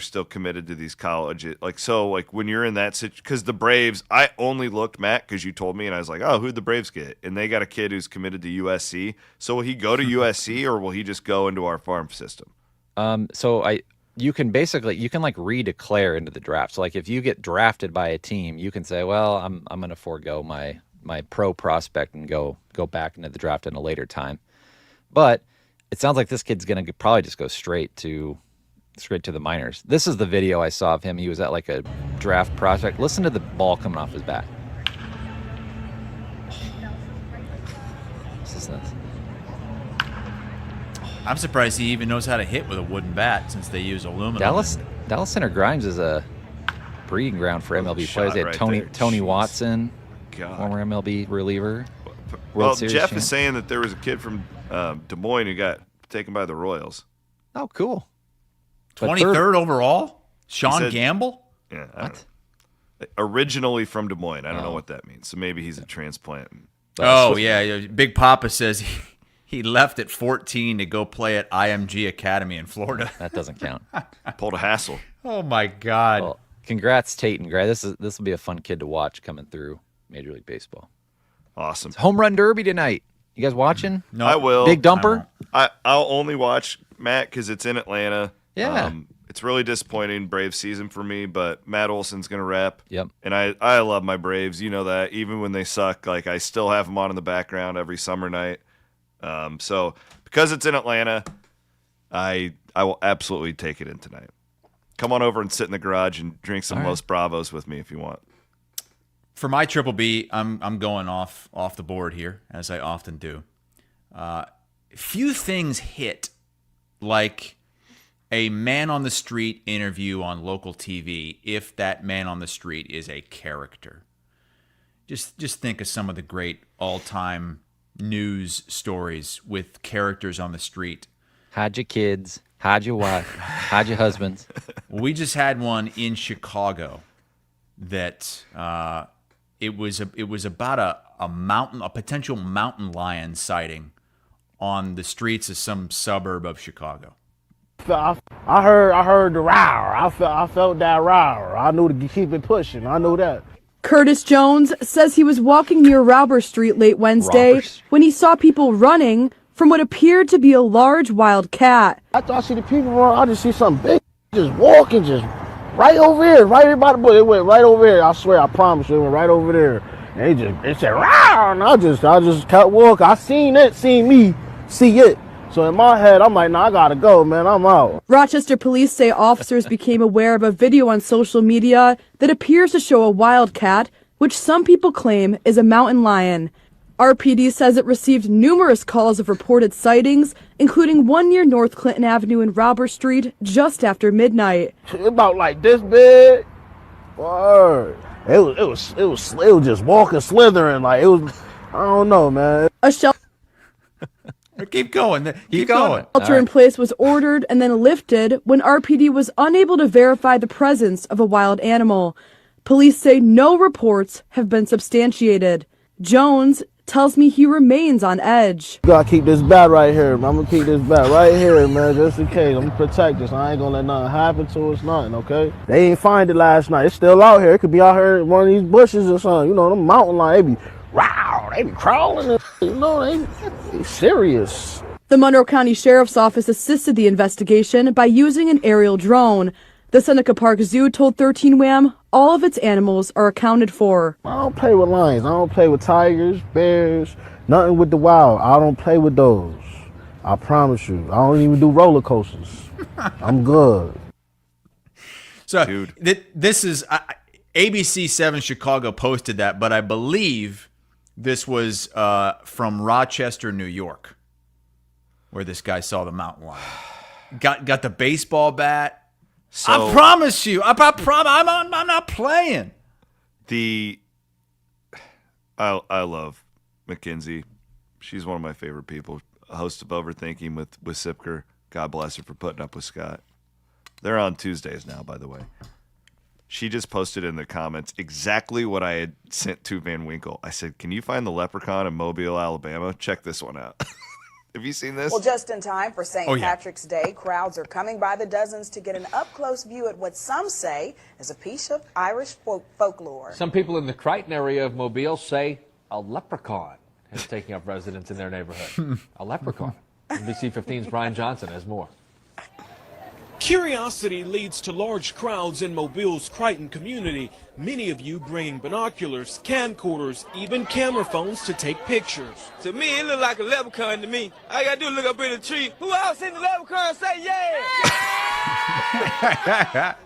H: still committed to these colleges. Like when you're in that situation, because the Braves, I only looked, Matt, because you told me, and I was like, oh, who'd the Braves get? And they got a kid who's committed to USC. So will he go to USC, or will he just go into our farm system?
I: You can redeclare into the draft. So like if you get drafted by a team, you can say, well, I'm going to forego my pro prospect and go back into the draft in a later time. But it sounds like this kid's going to probably just go straight to the minors. This is the video I saw of him. He was at like a draft prospect. Listen to the ball coming off his bat. This is nuts.
J: I'm surprised he even knows how to hit with a wooden bat since they use aluminum.
I: Dallas Center Grimes is a breeding ground for MLB players. They had Tony Watson, former MLB reliever.
H: Well, Jeff is saying that there was a kid from Des Moines who got taken by the Royals.
I: Oh, cool.
J: 23rd overall? Sean Gamble?
H: Yeah. What? Originally from Des Moines. I don't know what that means. So maybe he's a transplant.
J: Oh, yeah. Big Papa says he left at 14 to go play at IMG Academy in Florida.
I: That doesn't count.
H: Pulled a hassle.
J: Oh, my God.
I: Well, congrats, Taitn Gray. This will be a fun kid to watch coming through Major League Baseball.
H: Awesome.
I: It's home run derby tonight. You guys watching?
J: No,
H: I will.
I: Big dumper?
H: I'll only watch, Matt, because it's in Atlanta.
I: Yeah.
H: It's really disappointing Braves season for me, but Matt Olson's going to rep.
I: Yep.
H: And I love my Braves. You know that. Even when they suck, like, I still have them on in the background every summer night. So because it's in Atlanta, I will absolutely take it in tonight. Come on over and sit in the garage and drink some Los Bravos with me if you want.
J: For my triple B, I'm going off the board here, as I often do. Few things hit like a man on the street interview on local TV if that man on the street is a character. Just think of some of the great all-time news stories with characters on the street.
I: hide your kids, hide your wife, hide your husbands.
J: We just had one in Chicago that it was about a potential mountain lion sighting on the streets of some suburb of Chicago.
E: I heard the roar. I felt that roar. I knew to keep it pushing. I knew that.
K: Curtis Jones says he was walking near Robber Street late Wednesday when he saw people running from what appeared to be a large wild cat.
E: After I see the people run, I just see something big just walking, just right over here, right by the bush. It went right over here. I swear, I promise you, it went right over there. And it said, roar, and I just kept walking. I seen it, seen me, see it. So in my head, I'm like, nah, I gotta go, man. I'm out.
K: Rochester police say officers became aware of a video on social media that appears to show a wildcat, which some people claim is a mountain lion. RPD says it received numerous calls of reported sightings, including one near North Clinton Avenue and Robber Street just after midnight.
E: About like this big. Word. It was just walking, slithering like it was. I don't know, man.
K: A shelter
J: Keep going. Keep going.
K: Shelter in place was ordered and then lifted when RPD was unable to verify the presence of a wild animal. Police say no reports have been substantiated. Jones tells me he remains on edge.
E: You gotta keep this bat right here, man. I'm gonna keep this bat right here, man, just in case. I'm gonna protect this. I ain't gonna let nothing happen to us, nothing, okay? They ain't find it last night. It's still out here. It could be out here in one of these bushes or something. You know, them mountain lions, they be wow, they be crawling, and, you know, they serious.
K: The Monroe County Sheriff's Office assisted the investigation by using an aerial drone. The Seneca Park Zoo told 13 Wham all of its animals are accounted for.
E: I don't play with lions. I don't play with tigers, bears, nothing with the wild. I don't play with those. I promise you. I don't even do roller coasters. I'm good.
J: So this is ABC 7 Chicago posted that, but I believe this was from Rochester, New York, where this guy saw the mountain lion. Got the baseball bat. So, I promise you. I'm not playing.
H: I love Mackenzie. She's one of my favorite people. A host of Overthinking with Sipker. God bless her for putting up with Scott. They're on Tuesdays now, by the way. She just posted in the comments exactly what I had sent to Van Winkle. I said, can you find the leprechaun in Mobile, Alabama? Check this one out. Have you seen this?
L: Well, just in time for St. Patrick's Day, crowds are coming by the dozens to get an up-close view at what some say is a piece of Irish folklore.
M: Some people in the Crichton area of Mobile say a leprechaun is taking up residence in their neighborhood. A leprechaun. NBC 15's Brian Johnson has more.
B: Curiosity leads to large crowds in Mobile's Crichton community, many of you bringing binoculars, camcorders, even camera phones to take pictures.
N: To me, it look like a leprechaun to me. All I gotta do is look up in the tree. Who else seen the leprechaun say yeah?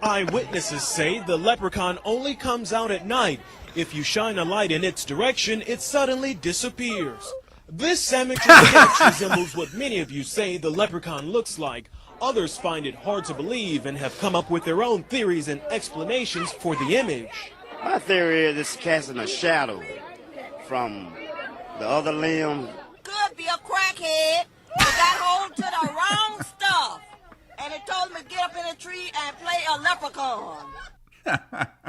B: Eyewitnesses say the leprechaun only comes out at night. If you shine a light in its direction, it suddenly disappears. This amateur sketch resembles what many of you say the leprechaun looks like. Others find it hard to believe and have come up with their own theories and explanations for the image.
O: My theory is it's casting a shadow from the other limb.
P: Could be a crackhead that got hold to the wrong stuff. And it told him to get up in a tree and play a leprechaun.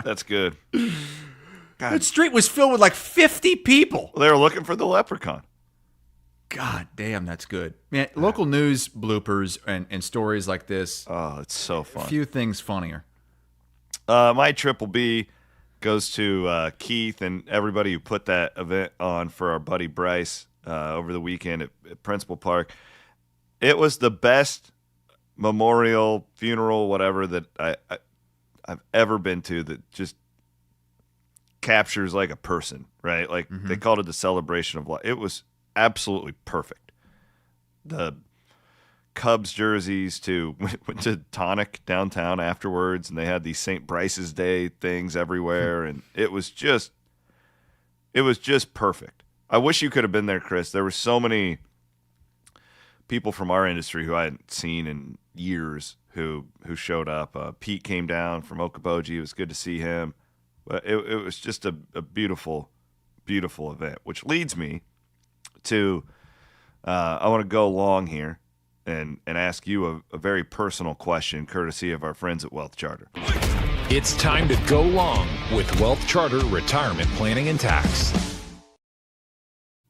H: That's good. God.
J: That street was filled with like 50 people.
H: They were looking for the leprechaun.
J: God damn, that's good. Man, local news bloopers and stories like this.
H: Oh, it's so fun.
J: A few things funnier.
H: My triple B goes to Keith and everybody who put that event on for our buddy Bryce over the weekend at Principal Park. It was the best memorial, funeral, whatever that I've ever been to that just captures like a person, right? Like they called it the celebration of life. It was absolutely perfect. The Cubs jerseys went to Tonic downtown afterwards, and they had these St. Bryce's Day things everywhere, and it was just perfect. I wish you could have been there, Chris. There were so many people from our industry who I hadn't seen in years who showed up. Pete came down from Okoboji. It was good to see him. But it was just a beautiful, beautiful event, which leads me to I want to go long here and ask you a very personal question, courtesy of our friends at Wealth Charter.
Q: It's time to go long with Wealth Charter Retirement Planning and Tax.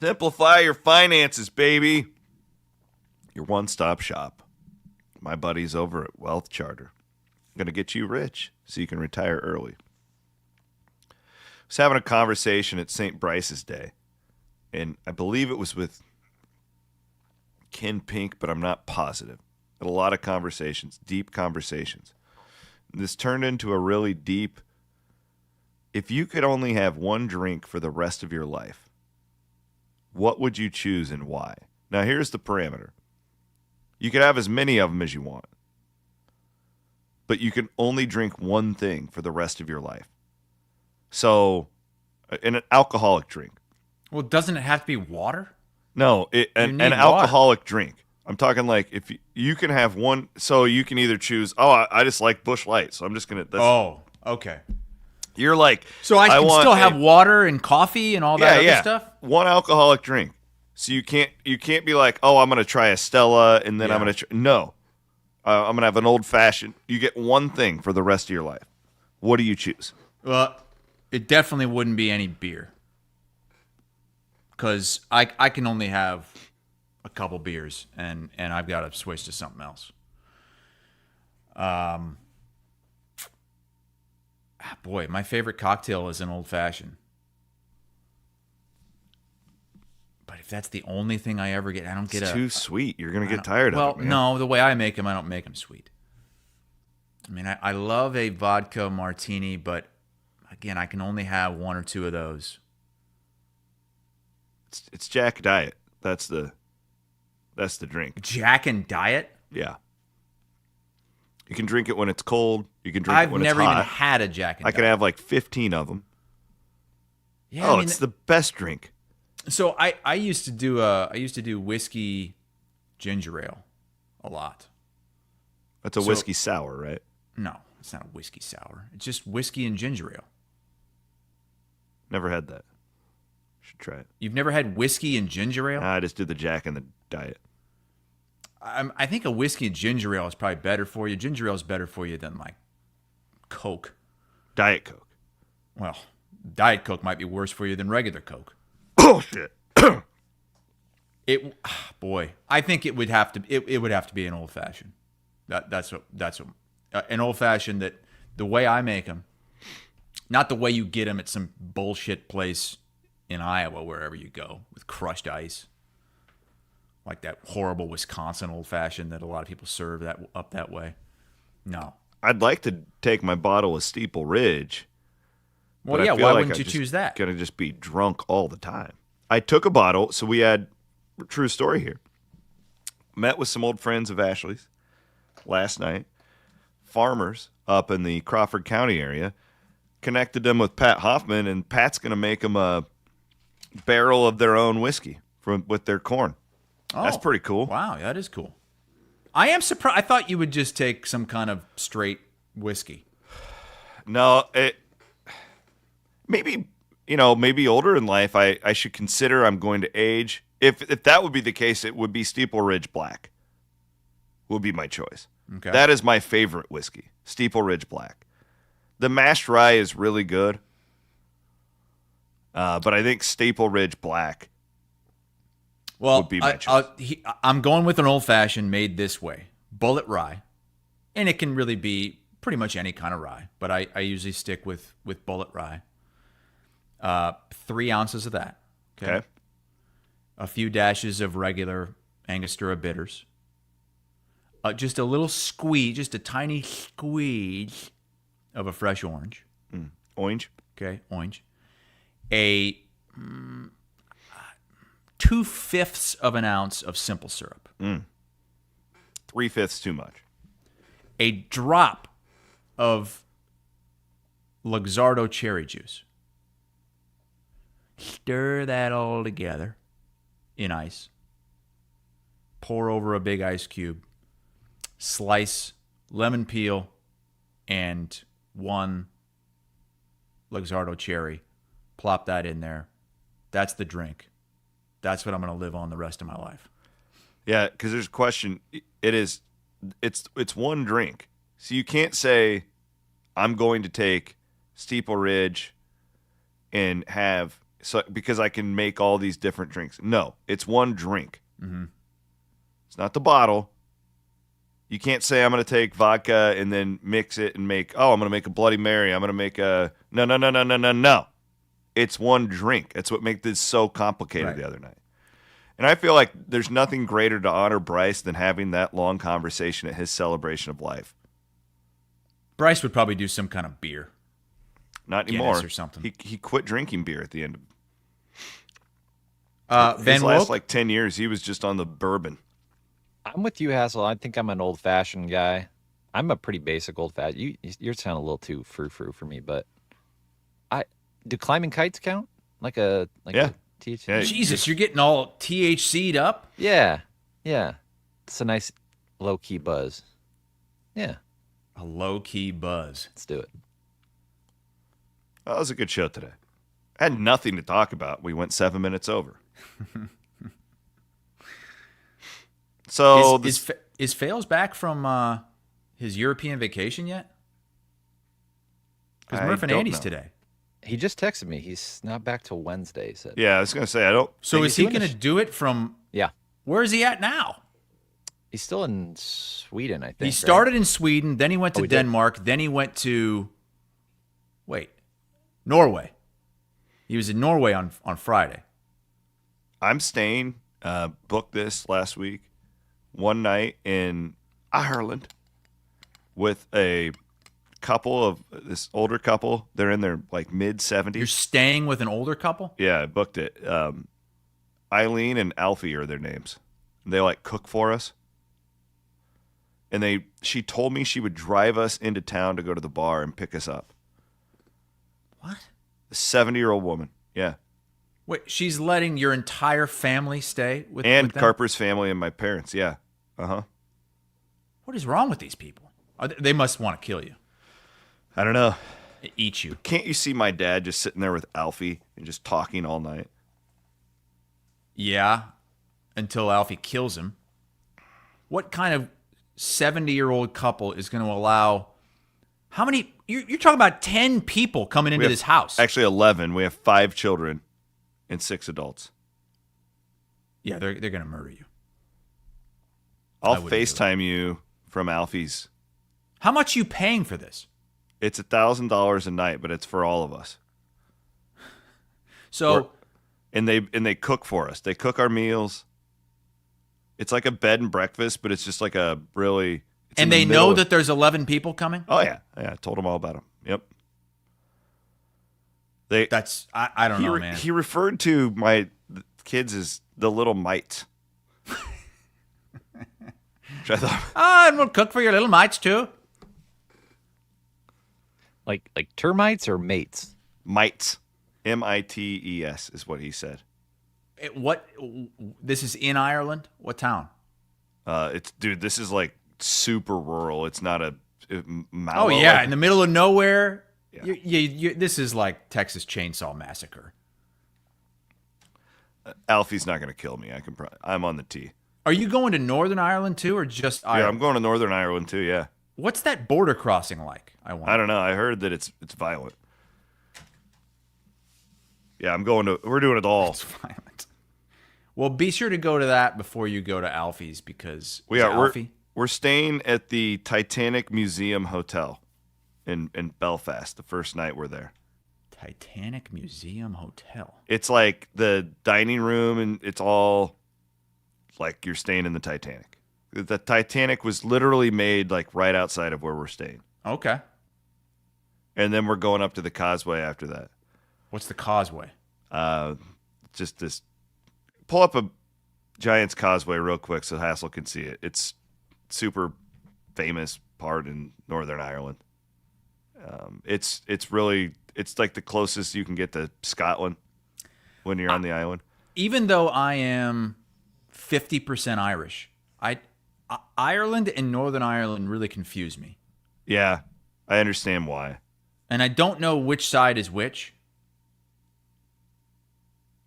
H: Simplify your finances, baby. Your one-stop shop. My buddies over at Wealth Charter. Going to get you rich so you can retire early. I was having a conversation at St. Bryce's Day, and I believe it was with Ken Pink, but I'm not positive. Had a lot of conversations, deep conversations. This turned into a really deep, if you could only have one drink for the rest of your life, what would you choose and why? Now, here's the parameter. You could have as many of them as you want, but you can only drink one thing for the rest of your life. So, an alcoholic drink.
J: Well, doesn't it have to be water?
H: No, an alcoholic drink. I'm talking like if you can have one, so you can either choose, I just like Busch Light, so I'm just going to.
J: Okay.
H: You're like.
J: So I can still have water and coffee and all that other stuff?
H: One alcoholic drink. So you can't be like, I'm going to try a Stella and then I'm going to no. I'm going to have an old fashioned. You get one thing for the rest of your life. What do you choose?
J: Well, it definitely wouldn't be any beer. Because I can only have a couple beers and I've got to switch to something else. Boy, my favorite cocktail is an old fashioned. But if that's the only thing I ever get, I don't get
H: it's too sweet. You're going to get tired of it, man.
J: No, the way I make them, I don't make them sweet. I mean, I love a vodka martini, but again, I can only have one or two of those.
H: It's Jack Diet. That's the drink.
J: Jack and Diet?
H: Yeah. You can drink it when it's cold. You can drink it when it's hot.
J: I've never even had a Jack and Diet.
H: I can have like 15 of them.
J: Yeah,
H: it's the best drink.
J: So I used to do whiskey ginger ale a lot.
H: That's a whiskey sour, right?
J: No, it's not a whiskey sour. It's just whiskey and ginger ale.
H: Never had that. Should try it.
J: You've never had whiskey and ginger ale?
H: I just did the Jack and the Diet.
J: I think a whiskey and ginger ale is probably better for you. Ginger ale is better for you than like Coke.
H: Diet Coke.
J: Well, Diet Coke might be worse for you than regular Coke.
H: Bullshit.
J: I think it would have to be an old fashioned. That's what an old fashioned that the way I make them, not the way you get them at some bullshit place in Iowa, wherever you go, with crushed ice, like that horrible Wisconsin old fashioned that a lot of people serve up that way. No,
H: I'd like to take my bottle of Steeple Ridge.
J: Well, yeah, why wouldn't you choose that?
H: Gonna just be drunk all the time. I took a bottle, so we had true story here. Met with some old friends of Ashley's last night, farmers up in the Crawford County area. Connected them with Pat Hoffman, and Pat's gonna make them a barrel of their own whiskey with their corn. Oh, that's pretty cool.
J: Wow, that is cool. I am surprised. I thought you would just take some kind of straight whiskey.
H: No, maybe older in life, I should consider I'm going to age. If that would be the case, it would be Steeple Ridge Black. Would be my choice.
J: Okay.
H: That is my favorite whiskey, Steeple Ridge Black. The mashed rye is really good, but I think Steeple Ridge Black would be my choice.
J: I'm going with an old-fashioned made this way, bullet rye, and it can really be pretty much any kind of rye, but I usually stick with bullet rye. 3 ounces of that.
H: Okay.
J: A few dashes of regular Angostura bitters. Just a little squeeze, just a tiny squeeze of a fresh orange.
H: Orange.
J: Okay, orange. A 2/5 of an ounce of simple syrup.
H: 3/5 too much.
J: A drop of Luxardo cherry juice. Stir that all together in ice. Pour over a big ice cube. Slice lemon peel and 1 Luxardo cherry. Plop that in there. That's the drink. That's what I'm going to live on the rest of my life.
H: Yeah, because there's a question. It's one drink. So you can't say, I'm going to take Steeple Ridge and have, because I can make all these different drinks. No, it's one drink.
J: Mm-hmm.
H: It's not the bottle. You can't say I'm going to take vodka and then mix it and I'm going to make a Bloody Mary. I'm going to make a, no. It's one drink. That's what made this so complicated the other night. And I feel like there's nothing greater to honor Bryce than having that long conversation at his celebration of life.
J: Bryce would probably do some kind of beer.
H: Not
J: Guinness
H: anymore.
J: Or something.
H: He quit drinking beer at the end
J: of
H: his last 10 years. He was just on the bourbon.
I: I'm with you, Hassel. I think I'm an old-fashioned guy. I'm a pretty basic old-fashioned. You're sounding a little too frou-frou for me, but do climbing kites count? A THC?
H: Yeah.
J: Jesus, you're getting all THC'd up?
I: Yeah. It's a nice low-key buzz. Yeah.
J: A low-key buzz.
I: Let's do it.
H: That was a good show today. I had nothing to talk about. We went 7 minutes over. So
J: is Fails back from his European vacation yet? Because Murph and Andy's today.
I: He just texted me. He's not back till Wednesday. He said.
H: Yeah, I was going to say, I don't.
J: So is he going to do it from?
I: Yeah.
J: Where is he at now?
I: He's still in Sweden, I think.
J: He started in Sweden, then he went to Denmark, then he went to Norway. He was in Norway on Friday.
H: I'm staying. Booked this last week. One night in Ireland with a couple of this older couple. They're in their mid-70s.
J: You're staying with an older couple?
H: Yeah, I booked it. Eileen and Alfie are their names. They cook for us. And she told me she would drive us into town to go to the bar and pick us up.
J: What?
H: A 70-year-old woman. Yeah.
J: Wait, she's letting your entire family stay with
H: them?
J: And
H: Carper's family and my parents, yeah. Uh-huh.
J: What is wrong with these people? They must want to kill you.
H: I don't know.
J: Eat you.
H: Can't you see my dad just sitting there with Alfie and just talking all night?
J: Yeah, until Alfie kills him. What kind of 70-year-old couple is going to allow... How many... You're talking about 10 people coming into this house.
H: Actually, 11. We have 5 children and 6 adults.
J: Yeah, they're going to murder you.
H: I'll FaceTime you from Alfie's.
J: How much are you paying for this?
H: It's $1,000 a night, but it's for all of us.
J: So,
H: and they cook for us. They cook our meals. It's like a bed and breakfast, but it's just like a really.
J: And they know that there's 11 people coming?
H: Oh yeah, I told them all about them. Yep.
J: I don't know, man.
H: He referred to my kids as the little mites. Which I thought.
J: And we'll cook for your little mites too.
I: Like termites or mates?
H: Mites. M-I-T-E-S is what he said.
J: This is in Ireland? What town?
H: This is super rural. It's not a Mallow.
J: Oh yeah, in the middle of nowhere. Yeah. This is like Texas Chainsaw Massacre.
H: Alfie's not going to kill me. I'm on the tee.
J: Are you going to Northern Ireland too, or just Ireland?
H: Yeah, I'm going to Northern Ireland too. Yeah.
J: What's that border crossing like? I
H: don't know. I heard that it's violent. Yeah, we're doing it all.
J: It's violent. Well, be sure to go to that before you go to Alfie's because
H: we're staying at the Titanic Museum Hotel in Belfast the first night we're there.
J: Titanic Museum Hotel.
H: It's like the dining room, and it's all like you're staying in the Titanic. The Titanic was literally made right outside of where we're staying.
J: Okay.
H: And then we're going up to the causeway after that.
J: What's the causeway?
H: Just this. Pull up a Giants Causeway real quick so Hassel can see it. It's super famous part in Northern Ireland. It's like the closest you can get to Scotland when you're on the island.
J: Even though I am 50% Irish, Ireland and Northern Ireland really confuse me.
H: Yeah, I understand why.
J: And I don't know which side is which.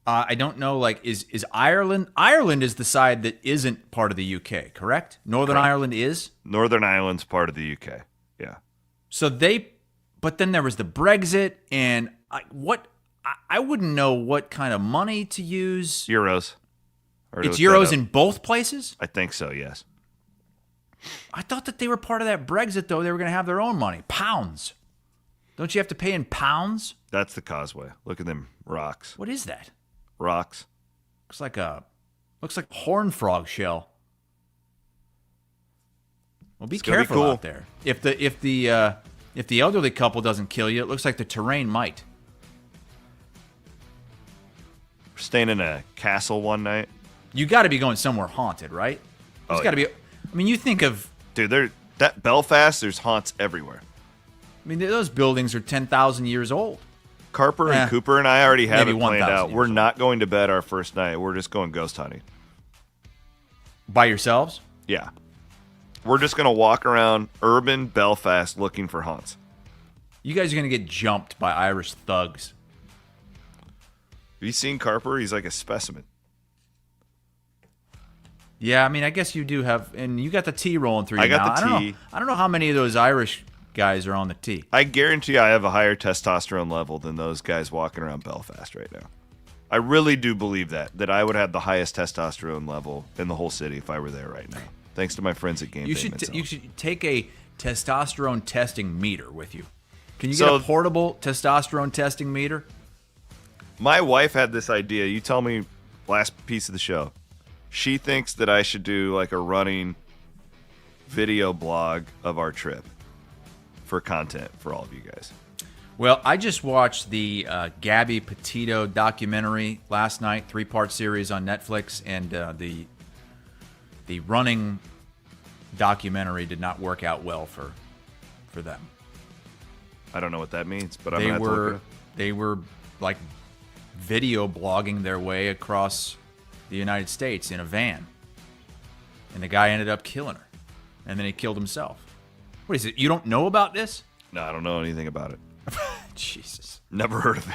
J: I don't know, like, is Ireland? Ireland is the side that isn't part of the UK, correct? Northern Ireland is?
H: Northern Ireland's part of the UK, yeah.
J: So but then there was the Brexit, and I wouldn't know what kind of money to use.
H: Euros.
J: It's euros in both places?
H: I think so, yes.
J: I thought that they were part of that Brexit, though. They were going to have their own money. Pounds. Don't you have to pay in pounds?
H: That's the causeway. Look at them rocks.
J: What is that?
H: Rocks.
J: Looks like a horn frog shell. Well, be careful out there. If the elderly couple doesn't kill you, it looks like the terrain might.
H: We're staying in a castle one night.
J: You got to be going somewhere haunted, right? There's got to be. I mean, you think of
H: that Belfast. There's haunts everywhere.
J: I mean, those buildings are 10,000 years old.
H: Carper and Cooper and I already have it planned out. We're
J: old.
H: not going to bed our first night. We're just going ghost hunting.
J: By yourselves?
H: Yeah. We're just going to walk around urban Belfast looking for haunts.
J: You guys are going to get jumped by Irish thugs.
H: Have you seen Carper? He's like a specimen.
J: Yeah, I mean, I guess you do have, and you got the tea rolling through you.
H: I got
J: now.
H: the tea.
J: I don't know how many of those Irish guys are on the tea.
H: I guarantee I have a higher testosterone level than those guys walking around Belfast right now. I really do believe that I would have the highest testosterone level in the whole city if I were there right now. Thanks to my friends at Game Day.
J: You should take a testosterone testing meter with you. Can you get a portable testosterone testing meter?
H: My wife had this idea. You tell me last piece of the show. She thinks that I should do like a running video blog of our trip for content for all of you guys.
J: Well, I just watched the Gabby Petito documentary last night, 3-part series on Netflix, and the running documentary did not work out well for them.
H: I don't know what that means, but I'm gonna have to look it up.
J: They were like video blogging their way across the United States in a van, and the guy ended up killing her, and then he killed himself. What is it? You don't know about this?
H: No, I don't know anything about it.
J: Jesus.
H: Never heard of it.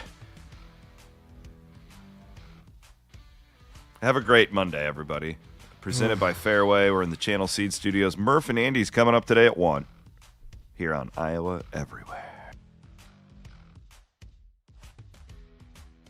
H: Have a great Monday, everybody. Presented by Fareway. We're in the Channel Seed Studios. Murph and Andy's coming up today at 1 here on Iowa Everywhere.